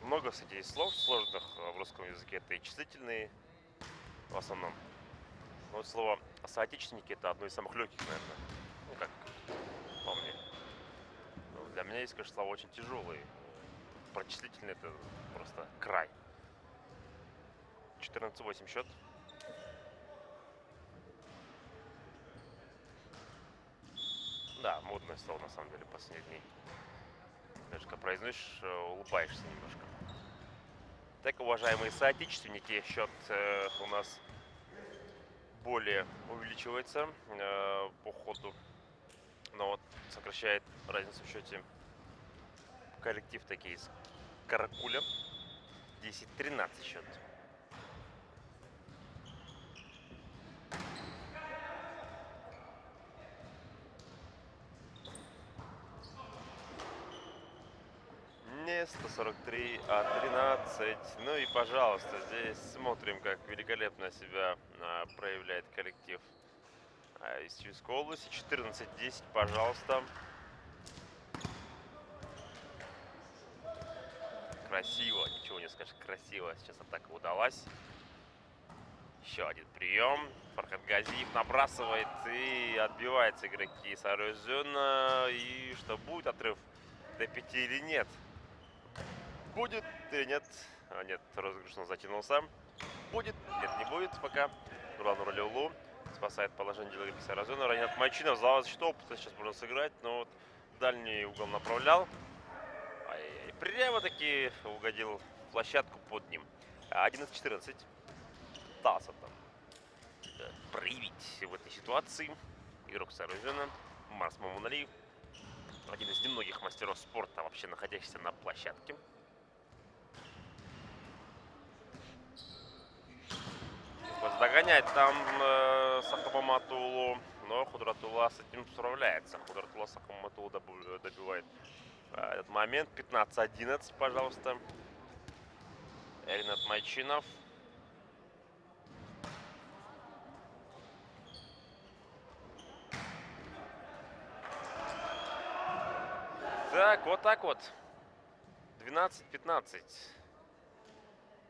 Много, кстати, есть слов сложных в русском языке. Это и числительные в основном. Но вот слово соотечественники — это одно из самых легких, наверное. Ну, как по мне. Но для меня есть, конечно, слова очень тяжелые. Прочислительные — это просто край. 14-8 счет. Да, модное слово, на самом деле, последний. Даже когда произносишь, улыбаешься немножко. Так, уважаемые соотечественники, счет у нас более увеличивается по ходу. Но вот сокращает разницу в счете коллектив таки из Каракуля. 10-13 счет. Не 143, а 13. Ну и, пожалуйста, здесь смотрим, как великолепно себя проявляет коллектив из Чуйской области. 14-10, пожалуйста. Красиво, ничего не скажешь, красиво. Сейчас атака удалась. Еще один прием. Фархад Газиев набрасывает и отбивается игроки Сарезона. И что, будет отрыв до 5 или нет? Будет или нет? А, нет, розыгрыш он затянулся. Будет? Нет, не будет пока. Нурлан Нуралиулу спасает положение игроки Сарезона. Райнат Майчинов за защиту опыта сейчас можно сыграть, но вот дальний угол направлял. Ай-яй-яй, прямо-таки угодил в площадку под ним. 11-14. Пытался там проявить в этой ситуации игрок Сарезона Марс Мамуналиев. Один из немногих мастеров спорта, вообще находящихся на площадке. Догоняет там Сахабаматулу, но Худратулла с этим справляется. Худратулла Сахабаматулу добивает этот момент. 15-11, пожалуйста. Ринат Майчинов. Так, вот так вот. 12-15.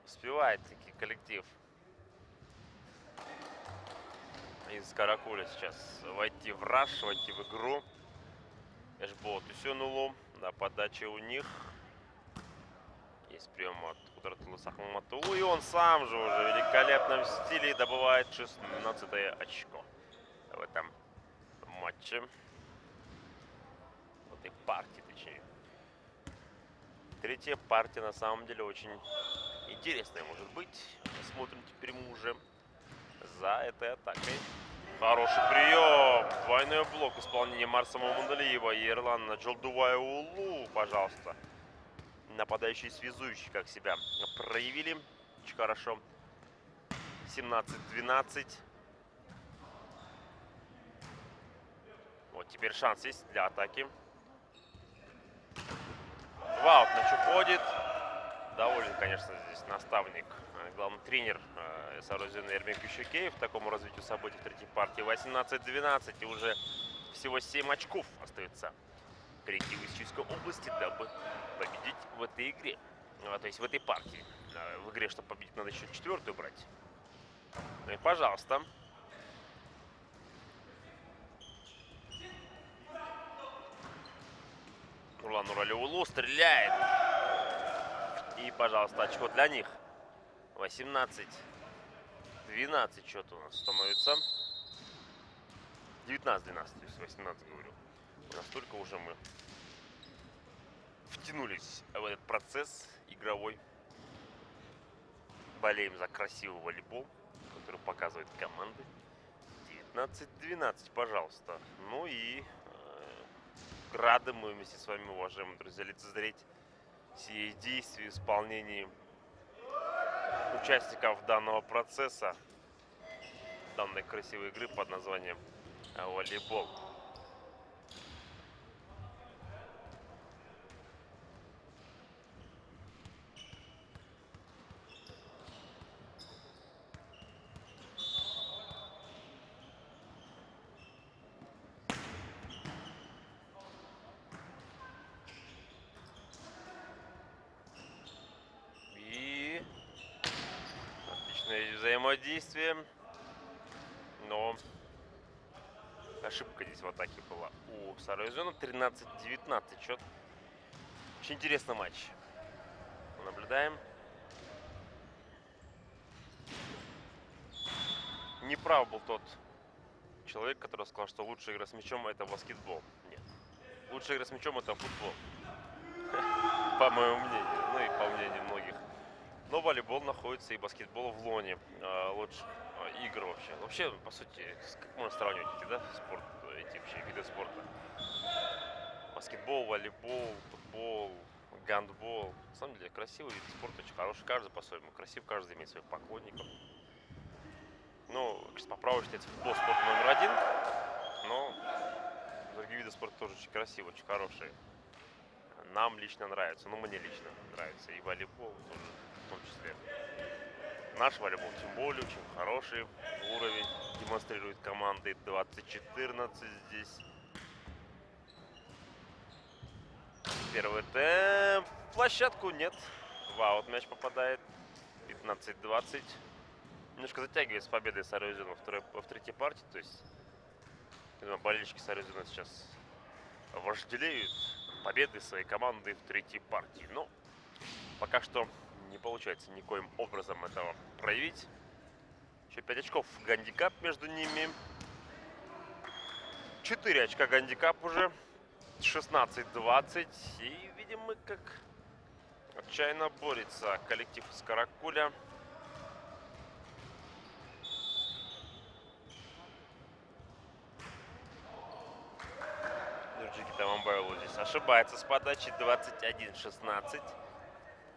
Успевает таки коллектив из Каракуля сейчас войти в раш, войти в игру. Эшбол Тусюнулу. Да, подача у них. Есть прием от Худратуллы Сахабаматулу. И он сам же уже в великолепном стиле добывает 16-е очко в этом матче. В этой партии, точнее. Третья партия на самом деле очень интересная может быть. Смотрим теперь мы уже за этой атакой. Хороший прием. Двойной блок исполнения Марса Мамуналиева и Эрлана Джалдуваеулу, пожалуйста. Нападающие связующие как себя проявили. Очень хорошо. 17-12. Вот теперь шанс есть для атаки. Ваут мяч уходит. Доволен, конечно, здесь наставник, главный тренер Сарезона Эрмек Гюшекеев такому развитию событий в третьей партии. 18-12 и уже всего 7 очков остается перейти в Исчуйской области, дабы победить в этой игре. То есть в этой партии. В игре, чтобы победить, надо еще четвертую брать. Ну и пожалуйста. Нурлан Нуралиулу стреляет. И, пожалуйста, очко для них. 18-12 счет у нас становится. 19-12, то есть 18, говорю. Настолько уже мы втянулись в этот процесс игровой. Болеем за красивый волейбол, который показывает команды. 19-12, пожалуйста. Ну и рады мы вместе с вами, уважаемые друзья, лицезреть все действия в исполнении участников данного процесса, данной красивой игры под названием волейбол. И отличное взаимодействие, но ошибка здесь в атаке была у Сарезона. 13-19 счет. Очень интересный матч. Наблюдаем. Неправ был тот человек, который сказал, что лучшая игра с мячом — это баскетбол. Нет. Лучшая игра с мячом — это футбол. По моему мнению. Ну и по мнению многих. Но волейбол находится и баскетбол в лоне лучших игр вообще. Вообще, по сути, как можно сравнивать эти, да, спорт, эти вообще виды спорта? Баскетбол, волейбол, футбол, гандбол. На самом деле красивый вид спорта, очень хороший. Каждый по-своему красив, каждый имеет своих поклонников. Ну, по праву считается футбол спорт номер один, но другие виды спорта тоже очень красивые, очень хорошие. Нам лично нравится, ну мне лично нравится, и волейбол тоже в том числе. Наш волейбол тем более очень хороший уровень демонстрирует команды. 20-14 здесь. Первый темп. Площадку нет. Ваут мяч попадает. 15-20. Немножко затягивает с победой Сарыузена в третьей партии. То есть болельщики Сарыузена сейчас вожделеют победы своей команды в третьей партии. Но пока что не получается никоим образом этого проявить. Еще 5 очков гандикап между ними. 4 очка гандикап уже. 16-20. И видим мы, как отчаянно борется коллектив из Каракуля. Нурджигита Мамбайло здесь ошибается с подачи. 21-16.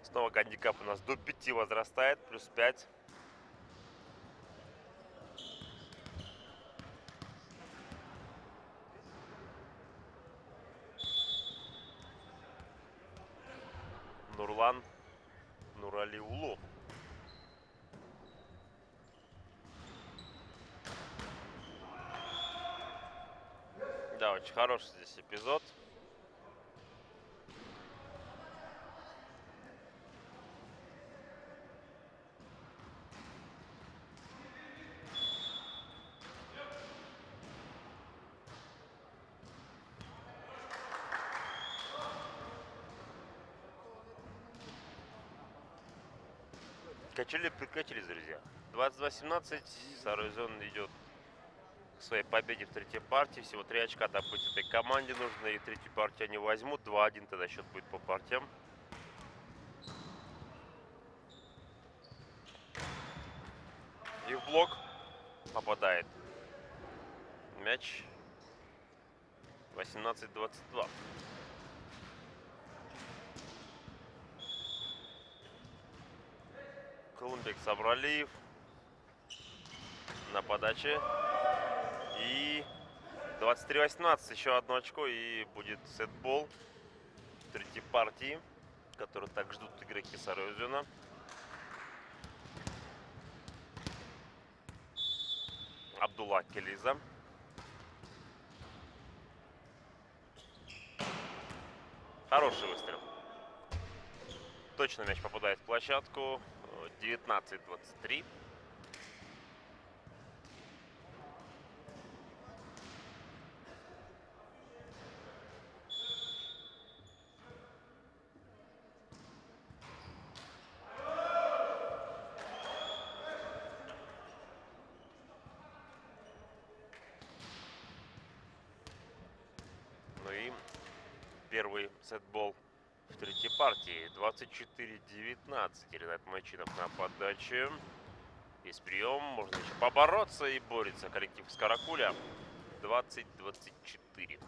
Снова гандикап у нас до 5 возрастает. Плюс 5. Нурлан Нуралиулу. Да, очень хороший здесь эпизод. Прекратились, друзья. 22-17. Сарыузен идет к своей победе в третьей партии. Всего 3 очка добыть этой команде нужно. И третью партию они возьмут. 2-1 тогда счет будет по партиям. И в блок попадает мяч. 18-22. Кулымбек Сабралиев на подаче. И 23-18. Еще одно очко и будет сетбол в третьей партии, которую так ждут игроки Сарыузена. Абдулла Келиза. Хороший выстрел. Точно мяч попадает в площадку. 19-23. Ну и первый сетбол в третьей партии. 24-19. Ренат Майчинов на подаче. Есть прием. Можно еще побороться. И борется коллектив из Каракуля. 20-24.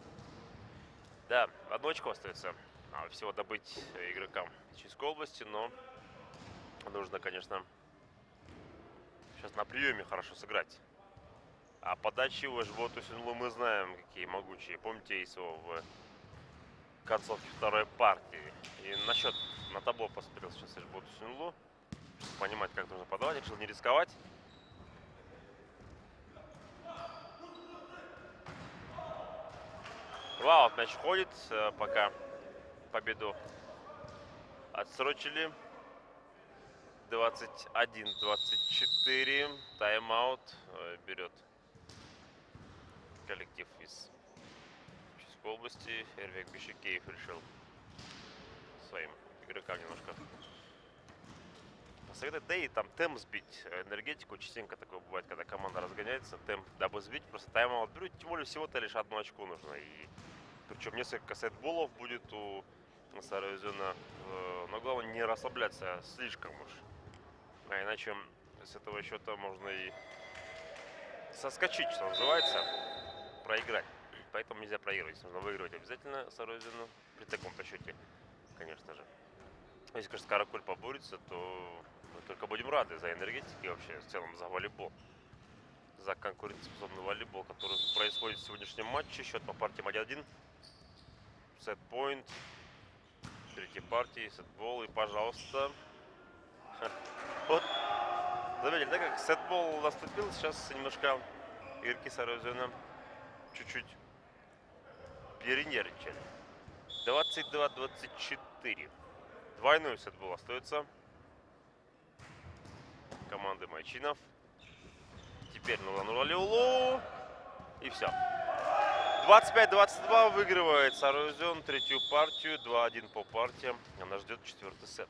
Да, одно очко остается всего добыть игрокам Чижской области. Но нужно, конечно, сейчас на приеме хорошо сыграть. А подачи у Эшботу Сюнлу мы знаем, какие могучие. Помните его в концовке второй партии. И на табло посмотрел сейчас Эшботу Сюнлу, чтобы понимать, как нужно подавать. Решил не рисковать. Вау, мяч ходит, пока победу отсрочили. 21-24. Тайм-аут берет коллектив из Чижской области. Эрвик Бишикеев решил своим игрокам немножко посоветовать. Да и там темп сбить, энергетику. Частенько такое бывает, когда команда разгоняется. Темп, дабы сбить, просто тайм-аут берут. Тем более всего-то лишь одно очко нужно. И причем несколько сетболов будет у Сарыузена. Но главное не расслабляться слишком уж. А иначе с этого счета можно и соскочить, что называется, проиграть. Поэтому нельзя проигрывать. Нужно выигрывать обязательно Сарыузену при таком-то счете, конечно же. Если, конечно, Каракуль поборется, то мы только будем рады за энергетики и вообще в целом за волейбол. За конкурентоспособный волейбол, который происходит в сегодняшнем матче. Счет по партиям 1-1. Сет-поинт. В третьей партии сетбол. И, пожалуйста. Вот. Заметили, да, как сетбол наступил. Сейчас немножко игроки Сарыузена чуть-чуть перенервничали. 22-24. Двойной сетбол остается команды Майчинов. теперь Нуралиулу. И все. 25-22 выигрывает Сарузен третью партию. 2-1 по партиям. Она ждет четвертый сет.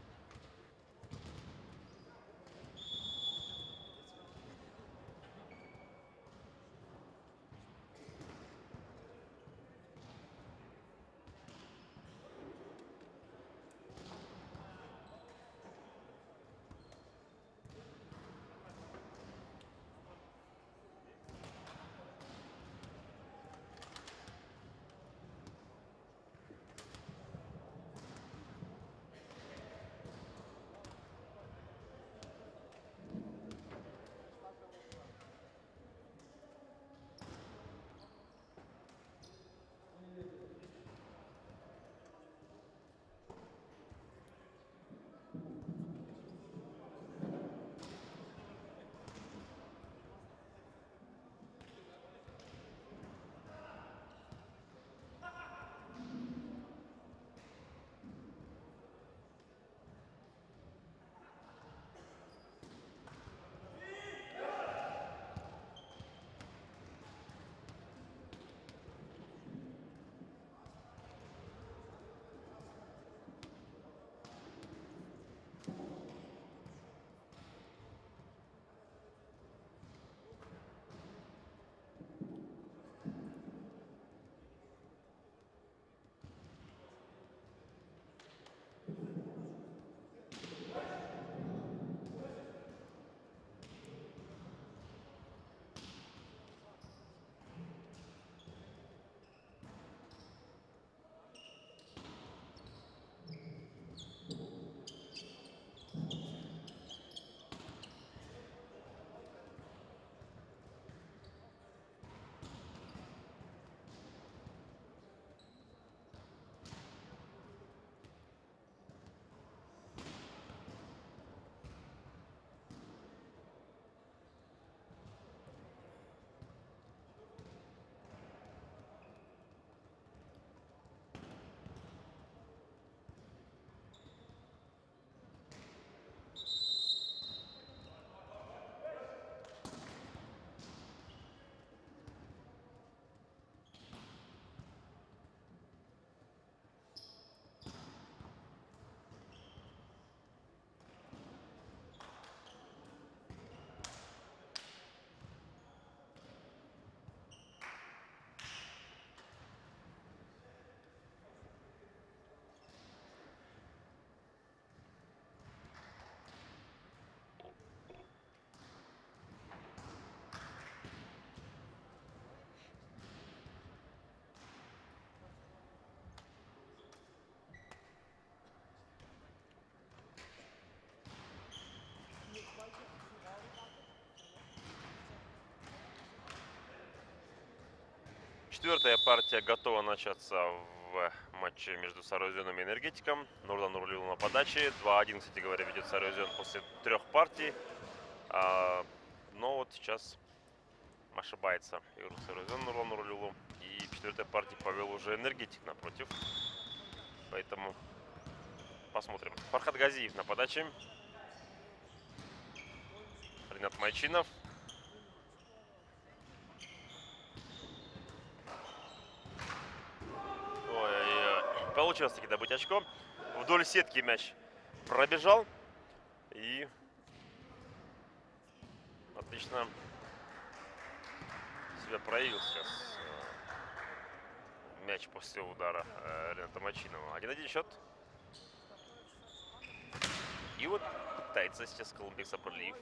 Четвертая партия готова начаться в матче между Сарузеном и Энергетиком. Нурлан Нурлиул на подаче. 2-1, кстати говоря, ведет Сарузен после 3 партий. Но вот сейчас ошибается игру Сарузен Нурлан Нурлиулу. И в четвертой партии повел уже Энергетик напротив. Поэтому посмотрим. Фархад Газиев на подаче. Ринат Майчинов. Ой-ой-ой. Получилось таки добыть очко. Вдоль сетки мяч пробежал. И отлично себя проявил сейчас мяч после удара Рената Мачинова. 1-1 счет. И вот пытается сейчас Колумбик Сабрлиев.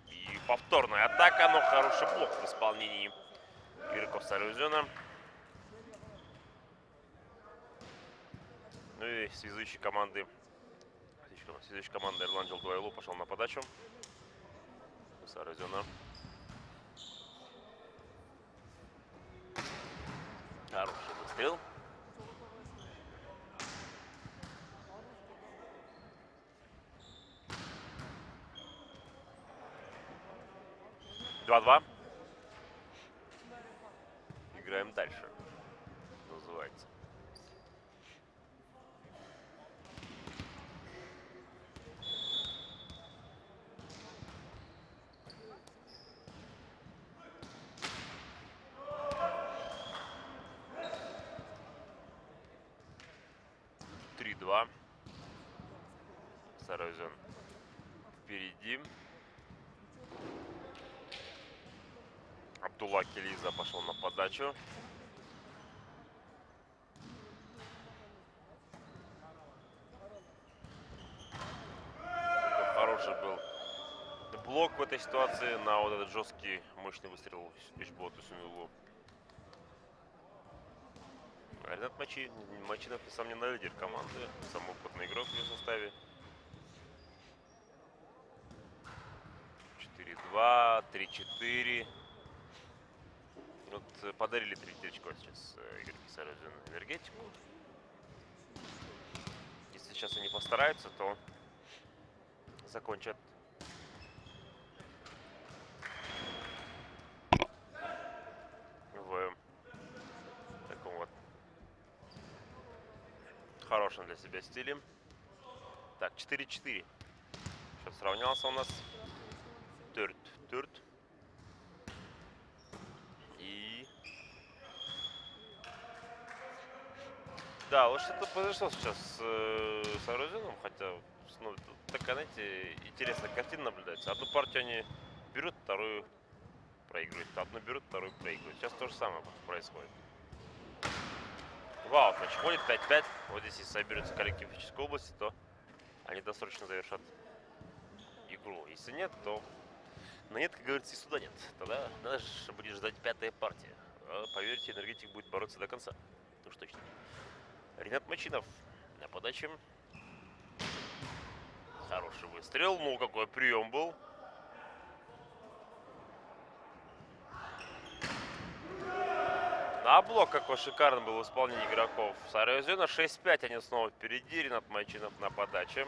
И повторная атака, но хороший блок в исполнении игроков Сарузена. Ну и связующий команды Эрланджел Дуайло пошел на подачу Сарузена. Хороший выстрел. Два-два. Играем дальше. Называется. Сарыөзен впереди. Абдулла Келиза пошел на подачу. Хороший был блок в этой ситуации на вот этот жесткий мощный выстрел Ишботу Сунилу. Ренат Мачинов, несомненно, лидер команды, самый опытный игрок в ее составе. 4-2, 3-4. Вот подарили 3 очко сейчас игроки Сарыөзен Энергетику. Если сейчас они постараются, то закончат в таком вот хорошем для себя стиле. Так, 4-4. Счет сравнялся у нас. Тюрт. И... Да, вот что-то произошло сейчас с Сарыөзеном, хотя, ну, такая, знаете, интересная картина наблюдается. Одну партию они берут, вторую проигрывают. Одну берут, вторую проигрывают. Сейчас то же самое происходит. Вау, матч ходит 5-5. Вот здесь, если соберется коллектив физической области, то они досрочно завершат игру. Если нет, то... Но нет, как говорится, и суда нет. Тогда надо же будет ждать 5-я партия. А, поверьте, Энергетик будет бороться до конца. Ну уж точно. Ренат Мачинов на подаче. Хороший выстрел. Ну, какой прием был. А блок какой шикарный был в исполнении игроков Сарыөзена. 6-5 они снова впереди. Ренат Мачинов на подаче.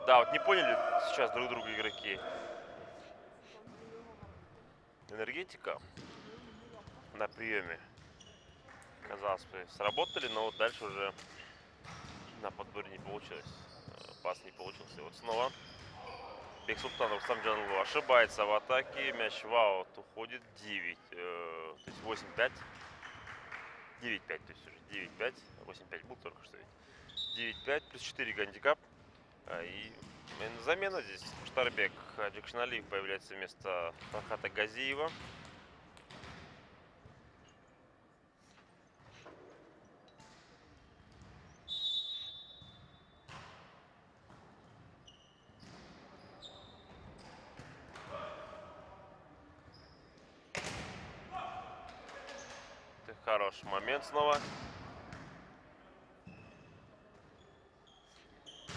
Да, вот не поняли сейчас друг друга игроки. Энергетика на приеме, казалось бы, сработали, но вот дальше уже на подборе не получилось. Пас не получился. И вот снова Бексултанов Самджанлу ошибается в атаке. Мяч в аут уходит. 9. То есть 8-5. 9-5, то есть уже 9-5. 8-5 был только что ведь. 9-5 плюс 4 гандикап. И замена здесь. Штарбек Джекшиналиев появляется вместо Фархата Газиева. Это хороший момент снова.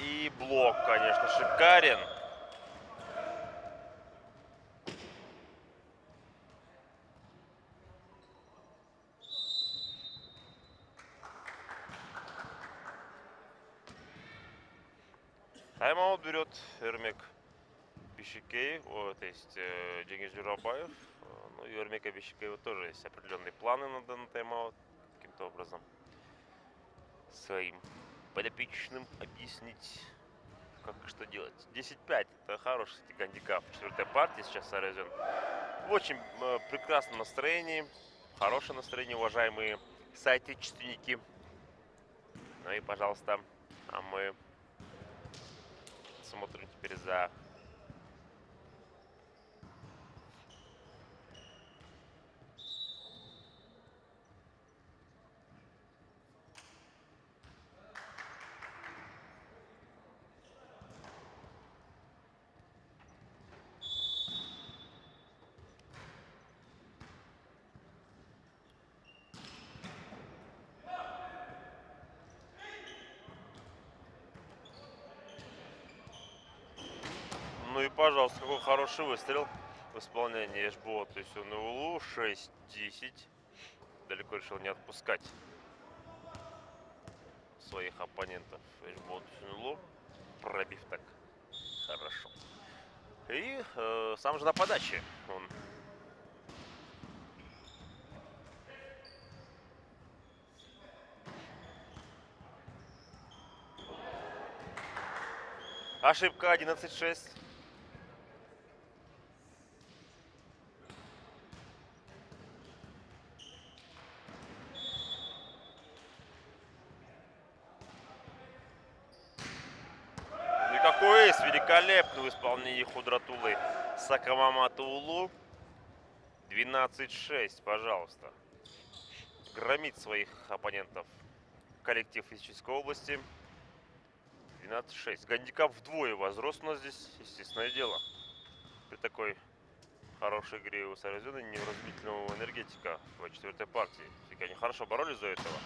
И блок, конечно, шикарен. Тайм-аут берет Эрмек Бишикеев, то есть Дженгиз Журабаев. Ну и у Эрмека Бишикеева тоже есть определенные планы на данный тайм-аут. Каким-то образом своим подопечным объяснить, как и что делать. 10-5. Это хороший, кстати, гандикап. 4-я партия сейчас Сарыөзен. В очень прекрасном настроении. Хорошее настроение, уважаемые соотечественники. Ну и, пожалуйста, а мы смотрим теперь за Ну и, пожалуйста, какой хороший выстрел в исполнении Эшбо. То есть он Улу 6-10. далеко решил не отпускать своих оппонентов. Эшболт Сюнлу, пробив так хорошо. И сам же на подаче он ошибка 11-6. И какой эйс великолепный в исполнении Худратулы Сакамаматулу. 12-6, пожалуйста. Громит своих оппонентов коллектив физической области. 12-6. Гандикап вдвое возрос у нас здесь, естественное дело. При такой хорошей игре у Сарезона невразумительного энергетика в четвертой партии. Все-таки они хорошо боролись до этого.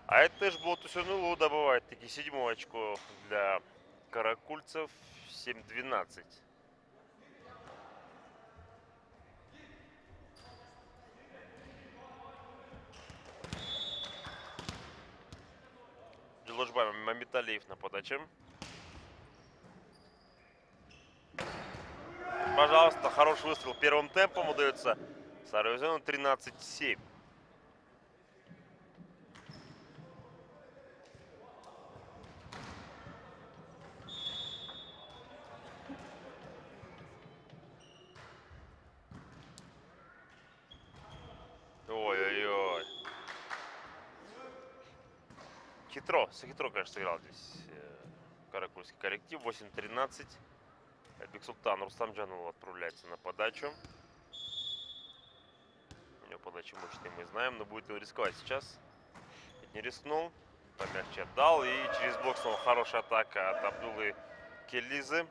А это Эшболт Сюнлу добывает таки 7-е очко для каракульцев. 7-12. Джилошбай Мамиталиев на подаче. Пожалуйста, хороший выстрел первым темпом удается Сарезону. 13-7. Ой-ой-ой. Хитро, конечно, сыграл здесь каракульский коллектив. 8-13. Бексултан Рустамджанов отправляется на подачу. У него подача мощная, мы знаем, но будет он рисковать сейчас. Не рискнул, помягче отдал. И через блок снова хорошая атака от Абдулы Келизы.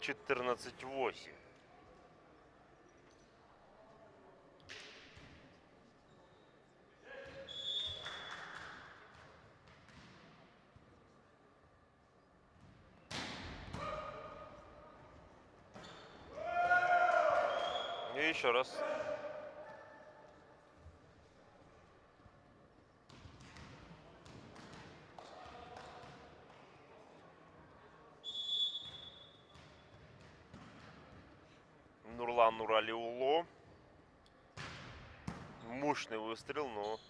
14-8. И еще раз. Нурлан Нуралиулло. Мощный выстрел, но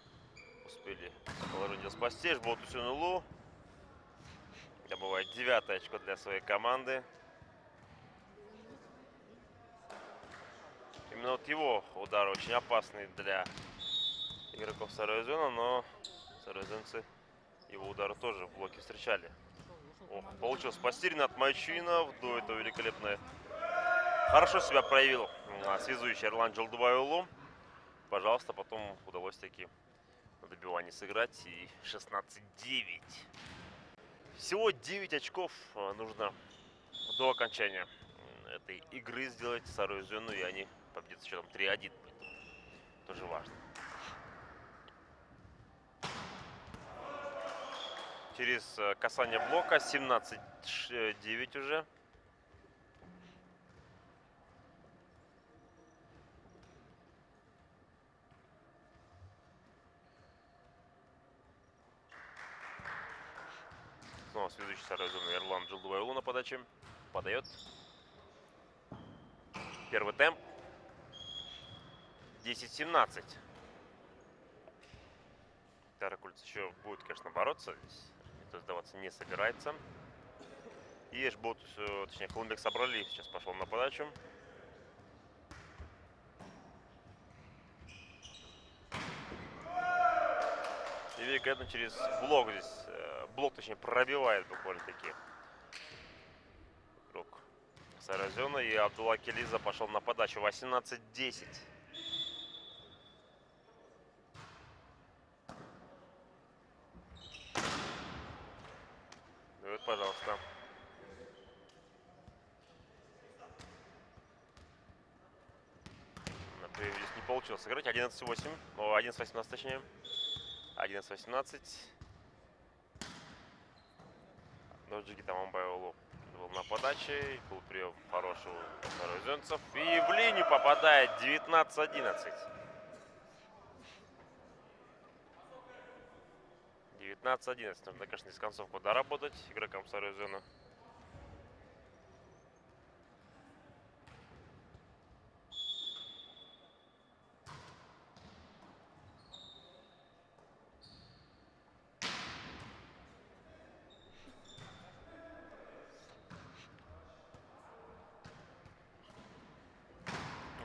успели положение спасти. Эшболт Сюнлу добывает 9-е очко для своей команды. Именно вот его удар очень опасный для игроков Сарезона, но сарезонцы его удары тоже в блоке встречали. Ох, получилось спасти Ринат Майчинов. До этого великолепно хорошо себя проявил связующий Эрлан Джалдубайулу. Пожалуйста, потом удалось таки на добивании сыграть. И 16-9. Всего 9 очков нужно до окончания этой игры сделать Сарезону, и они победят с счетом 3-1. Тоже важно. Через касание блока 17-9 уже. Снова следующий Сарезон Эрлан Джалдубайулу на подаче. Подает. Первый темп. 10-17. Каракульц еще будет, конечно, бороться. Здесь никто сдаваться не собирается. И Эшболт, точнее, Колумбек Сабрали сейчас пошел на подачу. И великолепно через блок здесь. Блок, точнее, пробивает буквально-таки игрок Сарезона. И Абдулла Келиза пошел на подачу. 18-10. Вот, пожалуйста. Например, здесь не получилось сыграть. 11-8. О, 11-18 точнее. 11-18. Доджики там Амбайолу был на подаче. Был прием хорошего сарезонцев. И в линию попадает 19-11. 15-11. Нужно, конечно, дистанцовку доработать игрокам Сарыузена.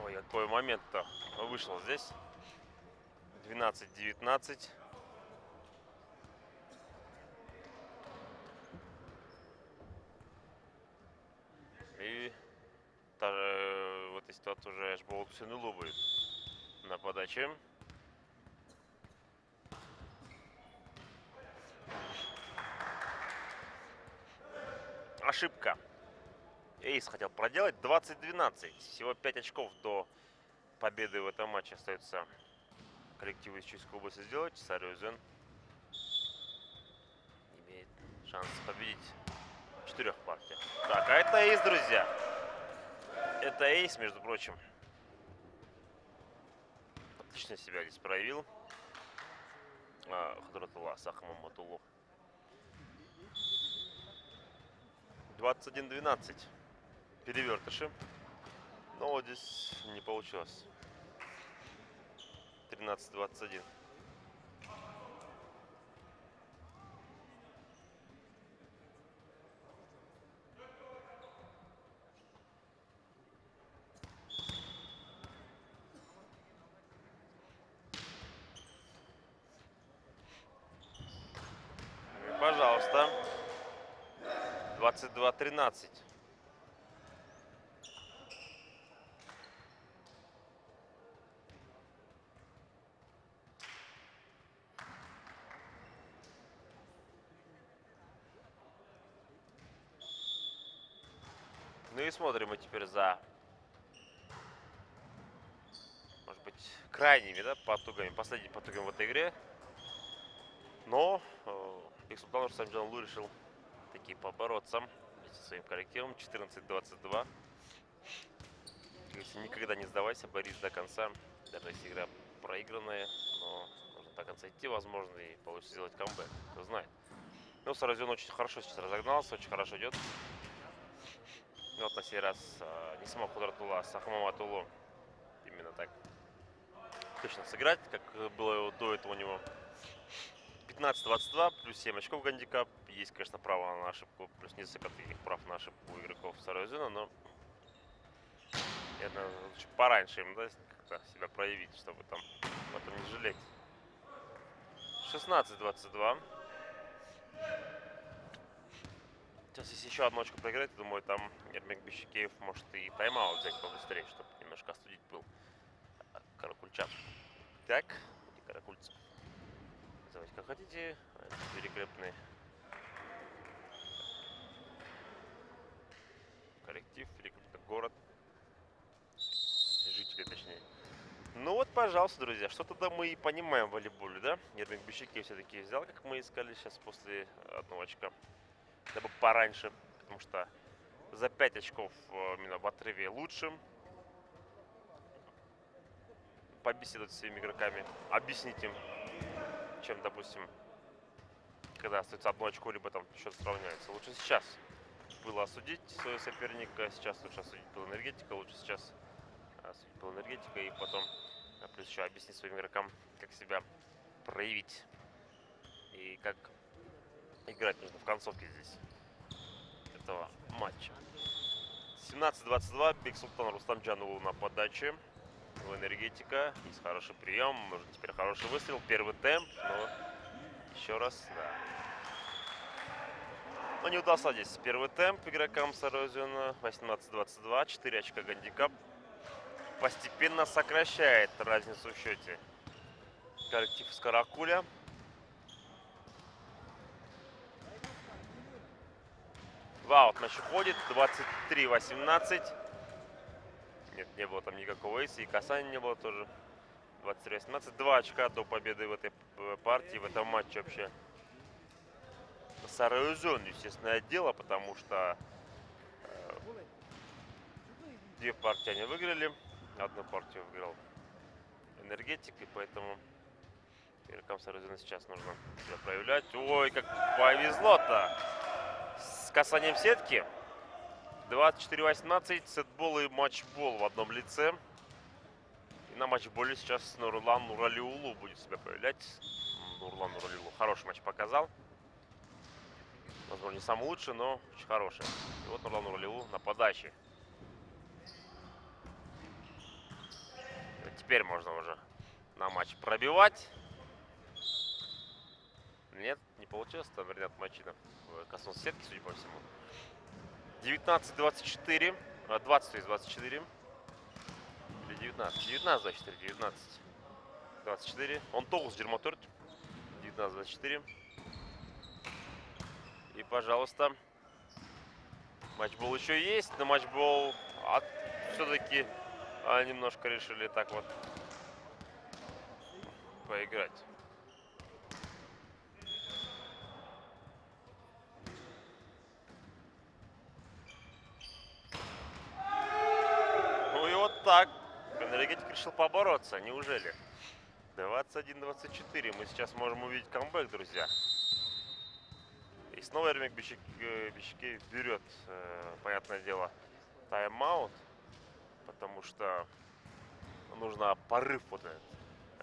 Ой, какой момент-то вышел здесь. 12-19. И даже в этой ситуации уже Эшбол Тусюнулу будет на подаче. Ошибка. Эйс хотел проделать. 20-12. Всего 5 очков до победы в этом матче остается коллективу из Чуйской области сделать. Сарыузен имеет шанс победить в 4 партиях. Так, а это Эйс, друзья. Это Эйс, между прочим. Отлично себя здесь проявил. Хадратулла Сахмаматуллу. 21-12. Перевертыши. Но вот здесь не получилось. 13-21. Пожалуйста. 22-13. Ну и смотрим мы теперь за, может быть, крайними, да, потугами, последними потугами в этой игре. Но Бексултан Рустамджанлу решил таки побороться вместе со своим коллективом. 14-22. Если никогда не сдавайся, борись до конца. Даже если игра проигранная, но нужно до конца идти, возможно, и получится сделать камбэк. Кто знает. Ну, Сарыузен очень хорошо сейчас разогнался, очень хорошо идет. Но вот на сей раз не смог Хадратулла Сахмаматуллу именно так точно сыграть, как было до этого у него. 15-22, плюс 7 очков гандикап. Есть, конечно, право на ошибку, плюс несколько таких прав на ошибку у игроков Сарыузена, но наверное, лучше пораньше им, да, как-то себя проявить, чтобы там в этом не жалеть. 16-22. Сейчас, если еще одну очку проиграть, думаю, там Ермек Бещикеев может и тайм-аут взять побыстрее, чтобы немножко остудить пыл Каракульчан. Так, и Каракульцев. Называйте как хотите. Это великолепный коллектив, великолепный город. Жители, точнее. Ну вот, пожалуйста, друзья, что тогда мы и понимаем в волейболе, да? Ермек Бещикеев все-таки взял, как мы искали сейчас после одного очка. Дабы пораньше, потому что за 5 очков именно в отрыве лучше. Побеседовать с своими игроками, объяснить им, чем, допустим, когда остается одно очко, либо там счет сравняется. Лучше сейчас было осудить своего соперника, сейчас лучше осудить был энергетика, лучше сейчас осудить был энергетика и потом плюс еще объяснить своим игрокам, как себя проявить и как играть нужно в концовке здесь этого матча. 17-22, Бексултан Рустамджанлу на подаче. У энергетика. Есть хороший прием. Может теперь хороший выстрел. Первый темп. Но еще раз, да. Но не удался здесь первый темп игрокам Сарыузена. 18-22. 4 очка гандикап. Постепенно сокращает разницу в счете коллектив с Каракуля. Ваут мяч уходит. 23-18. Нет, не было там никакого эйса. И касания не было тоже. 23-18. 2 очка до победы в этой партии, в этом матче вообще. Сарыузен, естественное дело, потому что 2 партии они выиграли. Одну партию выиграл энергетик, и поэтому игрокам Сарезона сейчас нужно себя проявлять. Ой, как повезло-то! С касанием сетки. 24-18, сетбол и матчбол в одном лице. И на матчболе сейчас Нурлан Нуралиулу будет себя проявлять. Нурлан Нуралиулу хороший матч показал. Возможно, не самый лучший, но очень хороший. И вот Нурлан Нуралиулу на подаче. И теперь можно уже на матч пробивать. Нет, не получилось. Там Ренат Мачинов коснулся сетки, судя по всему. 19-24. 20 из 24. Или 19. 19-24. 19. 24. Он Тоус Дермоторт. 19-24. И, пожалуйста, матчбол еще есть. Но матчбол все-таки немножко решили так вот поиграть. Ну и вот так. Энергетик решил побороться. Неужели? 21-24. Мы сейчас можем увидеть камбэк, друзья. И снова Эрмик Бишкеев берет, понятное дело, тайм-аут. Потому что нужно порыв вот этот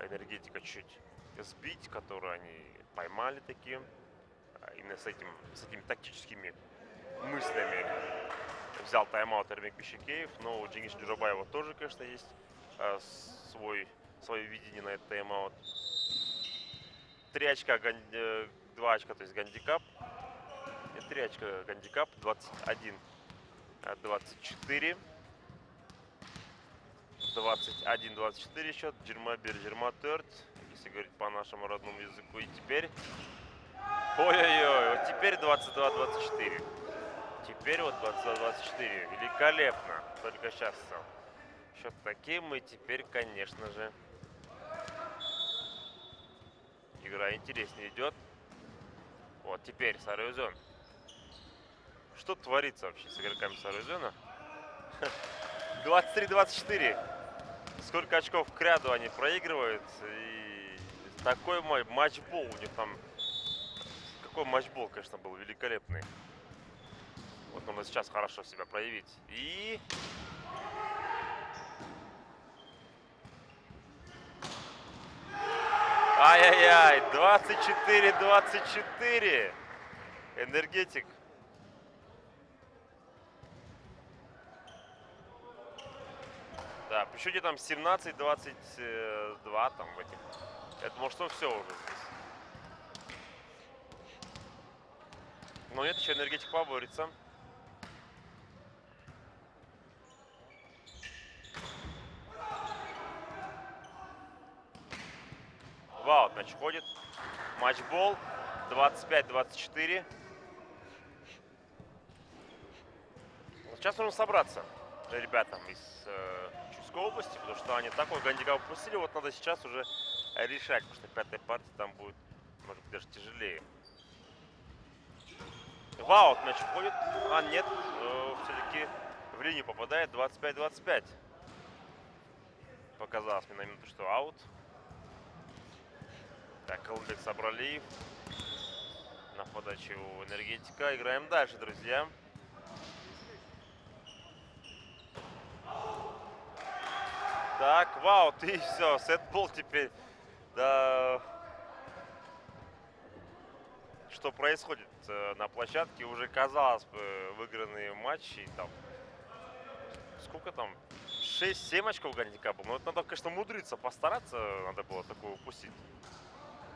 энергетика чуть сбить, который они поймали такие. Именно с этими тактическими мыслями взял тайм-аут Эрмик Бишкеев. Но у Джингиса Джурабаева тоже, конечно, есть свое видение на этот тайм-аут. 3 очка, 2 очка, то есть гандикап. И 3 очка гандикап. 21-24. 21-24 счет. Джермабир Джерматörт, если говорить по нашему родному языку. И теперь... Ой-ой-ой, вот теперь 22-24. Теперь вот 22-24. Великолепно. Только сейчас счет таким. И теперь, конечно же, игра интереснее идет. Вот теперь Сарыөзен. Что творится вообще с игроками Сарыөзена? 23-24. Сколько очков к ряду они проигрывают. И такой матчбол у них там. Какой матчбол, конечно, был великолепный. Вот нужно сейчас хорошо себя проявить. И... Ай-яй-яй, 24-24. Энергетик. Да, при счете там 17-22 там в этих. Это может, что все уже здесь. Но нет, еще энергетик поборется. Вау, мяч ходит. Матчбол. 25-24. Сейчас нужно собраться ребятам из Чувской области, потому что они такой гандикап упустили. Вот надо сейчас уже решать, потому что 5-я партия там будет, может быть, даже тяжелее. Вау, мяч уходит. А, нет, все-таки в линию попадает. 25-25. Показалось мне на минуту, что аут. Так, Калымбек Сабралиев на подаче у энергетика. Играем дальше, друзья. Так, вау, ты все, сетбол теперь. Да. Что происходит на площадке? Уже, казалось бы, выигранные матчи. Там, сколько там? 6-7 очков гандикапа. Но это надо, конечно, мудриться, постараться. Надо было такое упустить.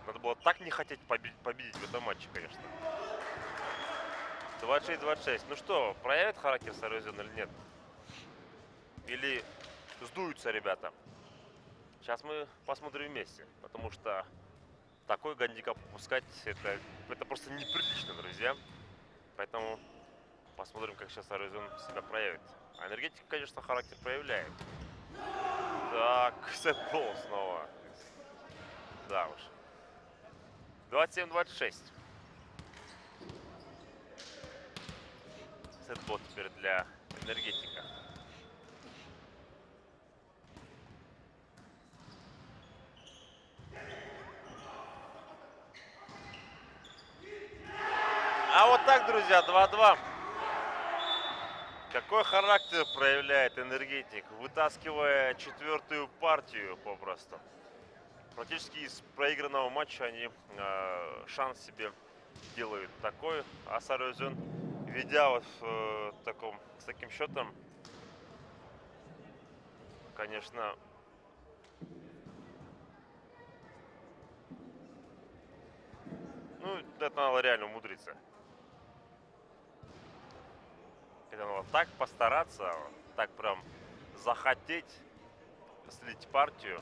Надо было так не хотеть победить в этом матче, конечно. 26-26. Ну что, проявит характер Сарыөзен или нет? Или сдуются ребята? Сейчас мы посмотрим вместе. Потому что такой гандикап упускать, это просто неприлично, друзья. Поэтому посмотрим, как сейчас Сарыөзен себя проявит. А энергетика, конечно, характер проявляет. Так, сетбол снова. Да уж. 27-26. Сетбол теперь для энергетика. вот так, друзья, 2-2. Какой характер проявляет энергетик, вытаскивая четвертую партию попросту. Практически из проигранного матча они шанс себе делают такой. А Сарыөзен, ведя вот с таким счетом, конечно, ну, это надо реально умудриться. Это надо так постараться, так прям захотеть слить партию.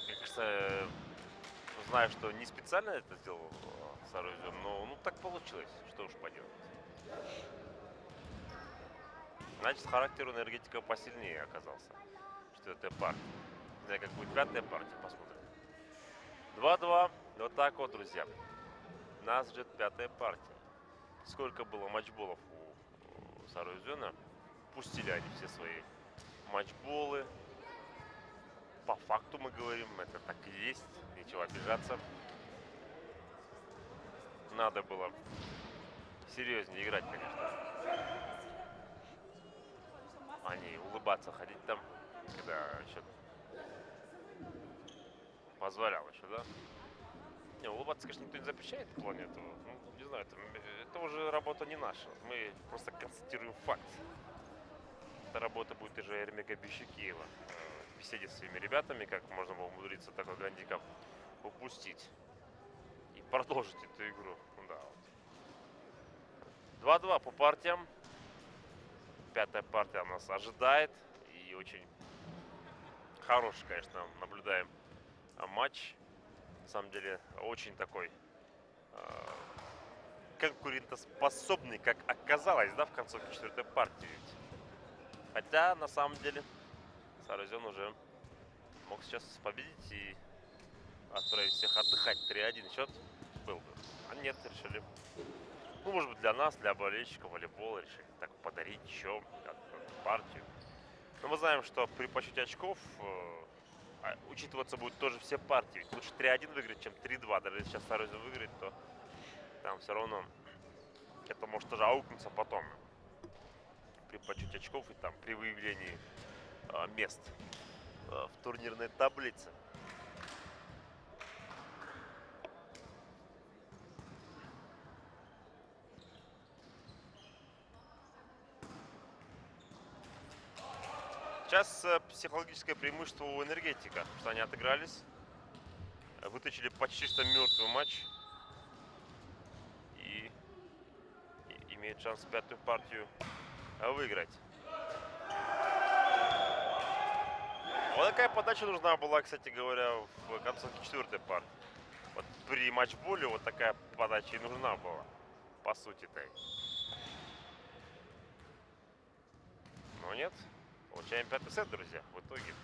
Мне кажется, знаю, что не специально это сделал Сарыөзен, но ну так получилось, что уж поделать. Значит, характер у энергетика посильнее оказался. Четвертая партия. Не знаю, как будет пятая партия, посмотрим. 2-2. Вот так вот, друзья. Нас ждет пятая партия. Сколько было матчболов у Сарыөзена. Пустили они все свои матчболы. По факту мы говорим, это так и есть. Нечего обижаться. Надо было серьезнее играть, конечно. А не улыбаться, ходить там, когда еще позволял еще, да? Не, улыбаться, конечно, никто не запрещает в плане этого. Ну, не знаю, это уже работа не наша. Мы просто констатируем факт. Эта работа будет уже Эрмека Бещекиева. В беседе с своими ребятами, как можно было умудриться такой гандикап упустить. И продолжить эту игру. Да, вот. 2-2 по партиям. Пятая партия нас ожидает. И очень хороший, конечно, наблюдаем матч. На самом деле, очень такой конкурентоспособный, как оказалось, да, в концовке четвертой партии. Ведь. Хотя, на самом деле, Сарыөзен уже мог сейчас победить и отправить всех отдыхать. 3-1 счет был бы. А нет, решили, ну, может быть, для нас, для болельщиков волейбола, решили так подарить еще партию. Но мы знаем, что при подсчете очков учитываться будут тоже все партии. Ведь лучше 3-1 выиграть, чем 3-2. Даже если сейчас Сарыөзен выиграет, то там все равно это может тоже аукнуться потом. При подсчете очков и там при выявлении мест в турнирной таблице. Сейчас психологическое преимущество у энергетика, что они отыгрались, вытащили почти что мертвый матч и имеют шанс пятую партию выиграть. Вот такая подача нужна была, кстати говоря, в концовке четвертой партии. Вот при матчболе вот такая подача и нужна была, по сути-то. Но нет, получаем пятый сет, друзья, в итоге.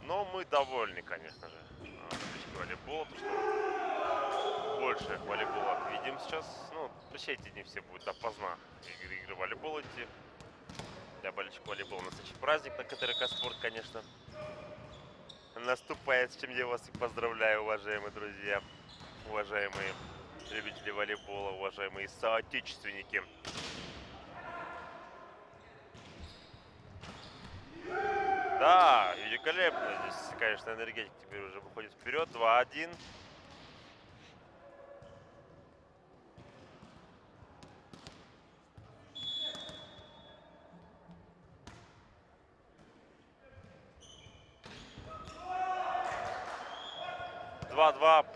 Но мы довольны, конечно же, фишки волейбола, потому что больше волейбола видим сейчас. Ну, вообще эти дни все будут допоздна игры волейбола идти. Для болельщиков волейбола настоящий праздник на КТРК Спорт, конечно. Наступает, с чем я вас и поздравляю, уважаемые друзья, уважаемые любители волейбола, уважаемые соотечественники. Да, великолепно. Здесь, конечно, энергетик теперь уже выходит вперед. 2-1.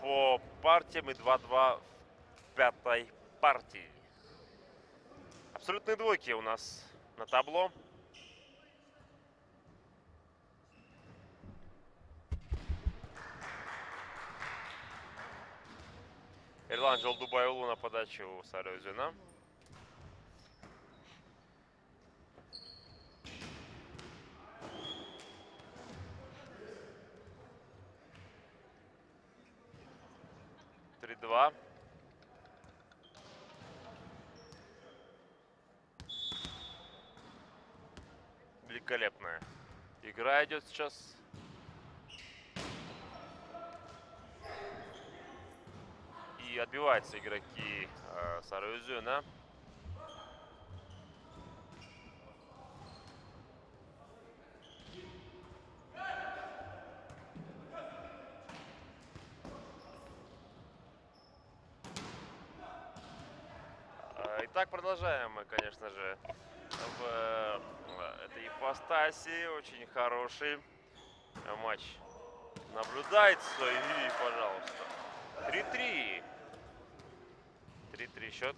По партиям и 2-2 в пятой партии. Абсолютные двойки у нас на табло. Эрлан Жолдубайулу на подачу у Сарыөзена. Три-два. Великолепная игра идет сейчас. И отбиваются игроки Сарыөзена. Итак, продолжаем мы, конечно же, в этой ипостаси. Очень хороший матч наблюдается. И, пожалуйста, 3-3. 3-3 счет.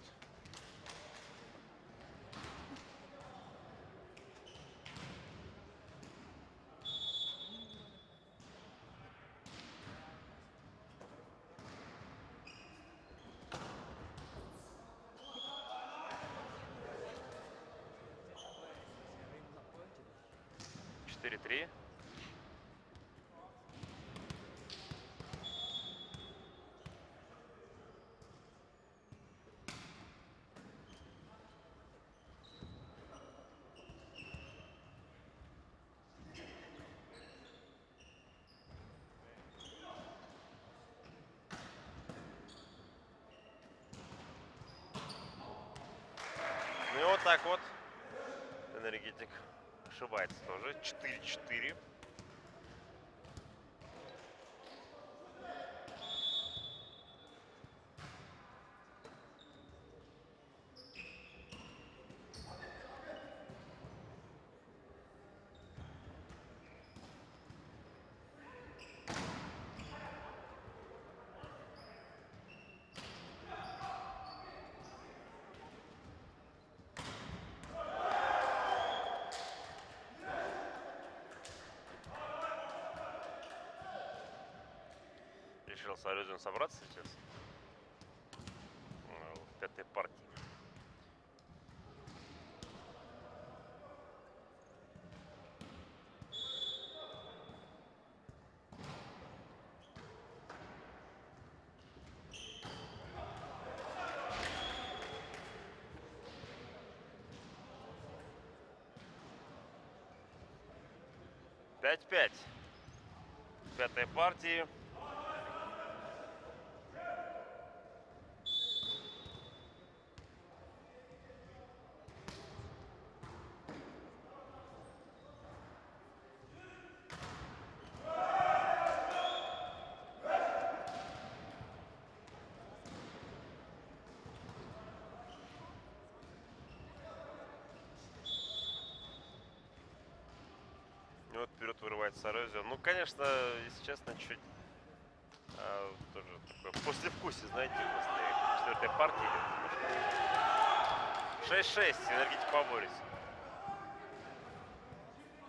Четыре-три. Ну и вот так вот Энергетик ошибается тоже. 4-4. Решил Сарыөзен собраться сейчас в пятой партии. Пять-пять. Пятой партии. И вот вперед вырывается Сарыөзен. Ну, конечно, если честно, чуть тоже такое послевкусие, знаете, после четвертой партии. 6-6, Энергетик поборется.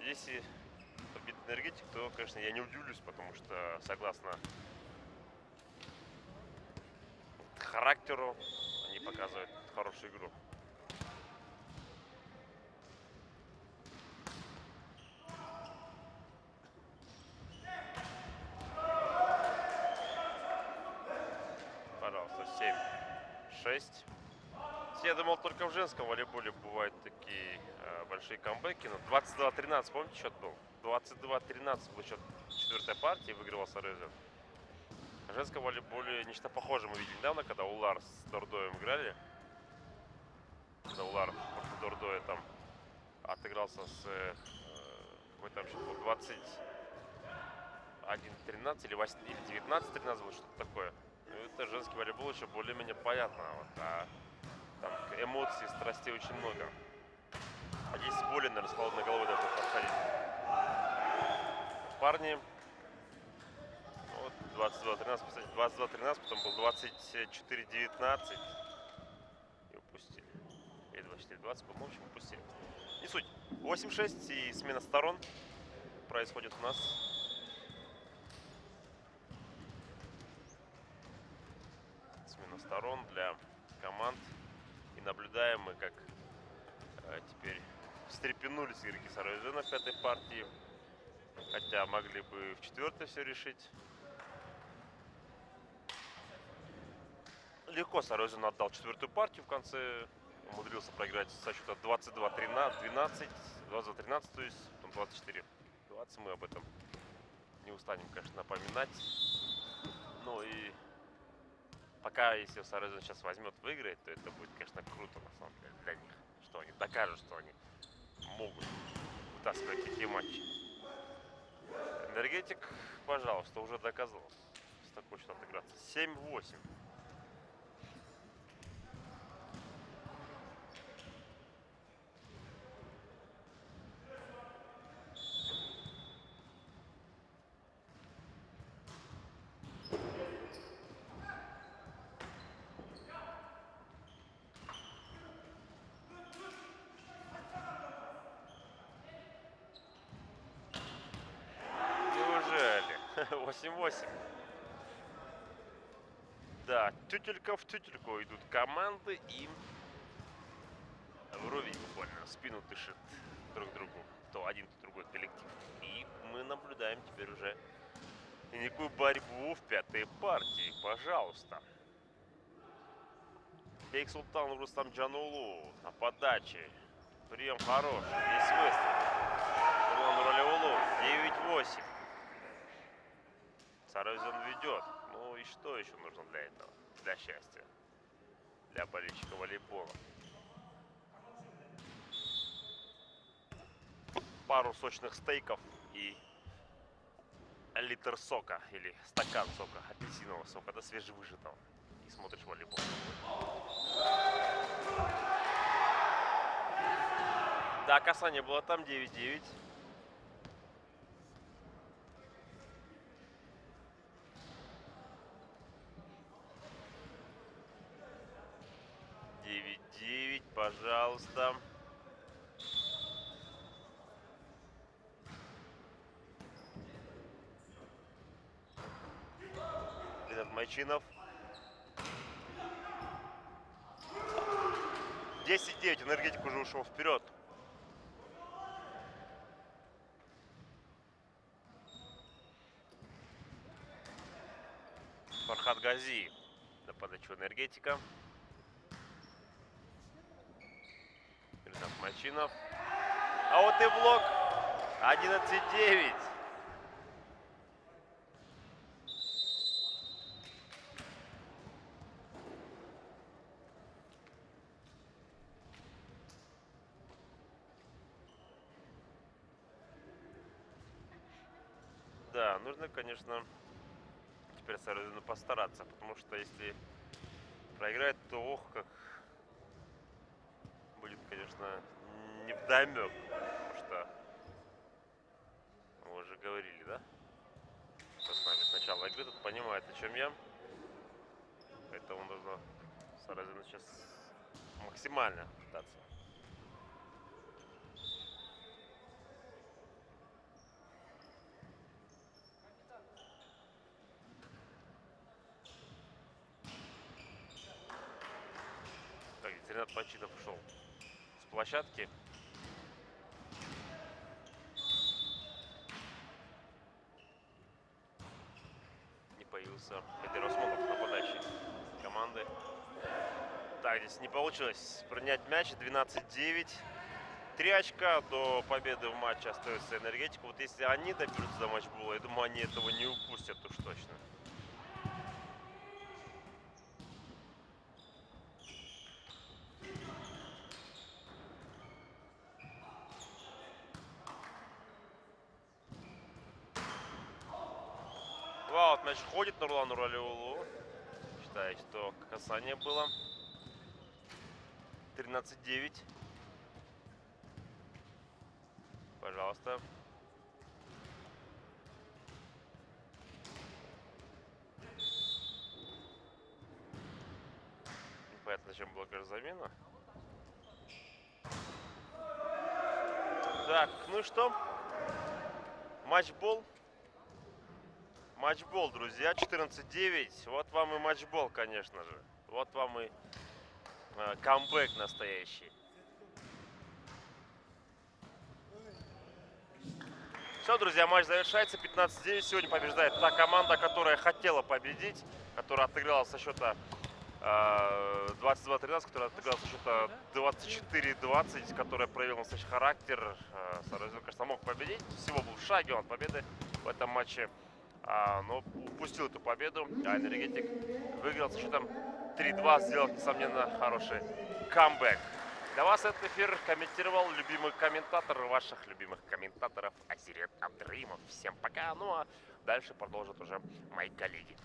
Если победит Энергетик, то, конечно, я не удивлюсь, потому что, согласно характеру, они показывают хорошую игру. Пожалуйста, 7-6. Я думал, только в женском волейболе бывают такие большие камбэки. Но 22-13, помните, счет был? 22-13 был счет четвертой партии, выигрывал Сарыөзен. В женском волейболе нечто похожее мы видели недавно, когда Улар с Дордоем играли. Когда Улар после Дордоя там отыгрался с... какой там счет был? 21-13 или 19-13 было, что-то такое. Ну, это женский волейбол еще более-менее понятно. Вот, там эмоций, страстей очень много. А здесь более, наверное, с холодной головой должны проходить парни. Вот 22-13, кстати, 22-13, потом был 24-19. И упустили. Или 24-20, по-моему, в общем, упустили. Не суть. 8-6 и смена сторон происходит у нас. Смена сторон для команд. И наблюдаем мы, как теперь встрепенулись игроки Сарыөзена в пятой партии. Хотя могли бы в четвертой все решить. Легко Сарыөзен отдал четвертую партию в конце. Умудрился проиграть со счета 22-12, 22-13, то есть потом 24-20. Мы об этом не устанем, конечно, напоминать. Ну и Пока, если Сарезон сейчас возьмет, выиграет, то это будет, конечно, круто, на самом деле, для них. Что они докажут, что они могут вытаскивать такие матчи. Энергетик, пожалуйста, уже доказал, с такой счет отыграться. 7-8. Неужели? 8-8. Да, тютелька в тютельку идут команды и вровень буквально в спину дышит друг другу. То один, то другой коллектив. И мы наблюдаем теперь уже некую борьбу в пятой партии. Пожалуйста. Бейк Султан, Рустам Джанулу на подаче. Прием хороший. Есть выстрел. Нурлан Нуралиулу. 9-8. Сарезон ведет. Ну и что еще нужно для этого? Для счастья. Для болельщика волейбола. Пару сочных стейков и литр сока. Или стакан сока. Апельсинового сока. Да, свежевыжатого. И смотришь волейбол. Да, касание было там. 9-9. Пожалуйста. Ренат Майчинов. 10-9. Энергетик уже ушел вперед. Фархад Гази на подачу Энергетика. Ренат Майчинов. А вот и блок. 11-9. Да, нужно, конечно, теперь Сарезону постараться, потому что если проиграет, то ох, как будет, конечно, невдомек, потому что мы уже говорили, да? Кто с нами с начала игры, тут понимает, о чем я. Поэтому нужно Сарезону сейчас максимально пытаться. Так, Ренат Майчинов ушел с площадки. Не появился Медер Осмонов, нападающий команды. Так, здесь не получилось принять мяч. 12-9. 3 очка до победы в матче остается Энергетику. Вот если они доберутся до матчбола, я думаю, они этого не упустят уж точно. Вот мяч ходит Нурлан Нуралиулу. Считаю, что касание было. 13-9. Пожалуйста. Непонятно, зачем была, кажется, замена. Так, ну что? Матчбол. Матчбол, друзья. 14-9. Вот вам и матчбол, конечно же. Вот вам и камбэк настоящий. Все, друзья, матч завершается. 15-9. Сегодня побеждает та команда, которая хотела победить, которая отыграла со счета 22-13, которая отыграла со счета 24-20, которая проявила настоящий характер. Сарезон, конечно, мог победить. Всего был в шаге от победы в этом матче. но упустил эту победу. А Энергетик выиграл со счетом 3-2, сделав, несомненно, хороший камбэк. Для вас этот эфир комментировал любимый комментатор ваших любимых комментаторов Азирет Абдрымов. Всем пока. Ну а дальше продолжат уже мои коллеги.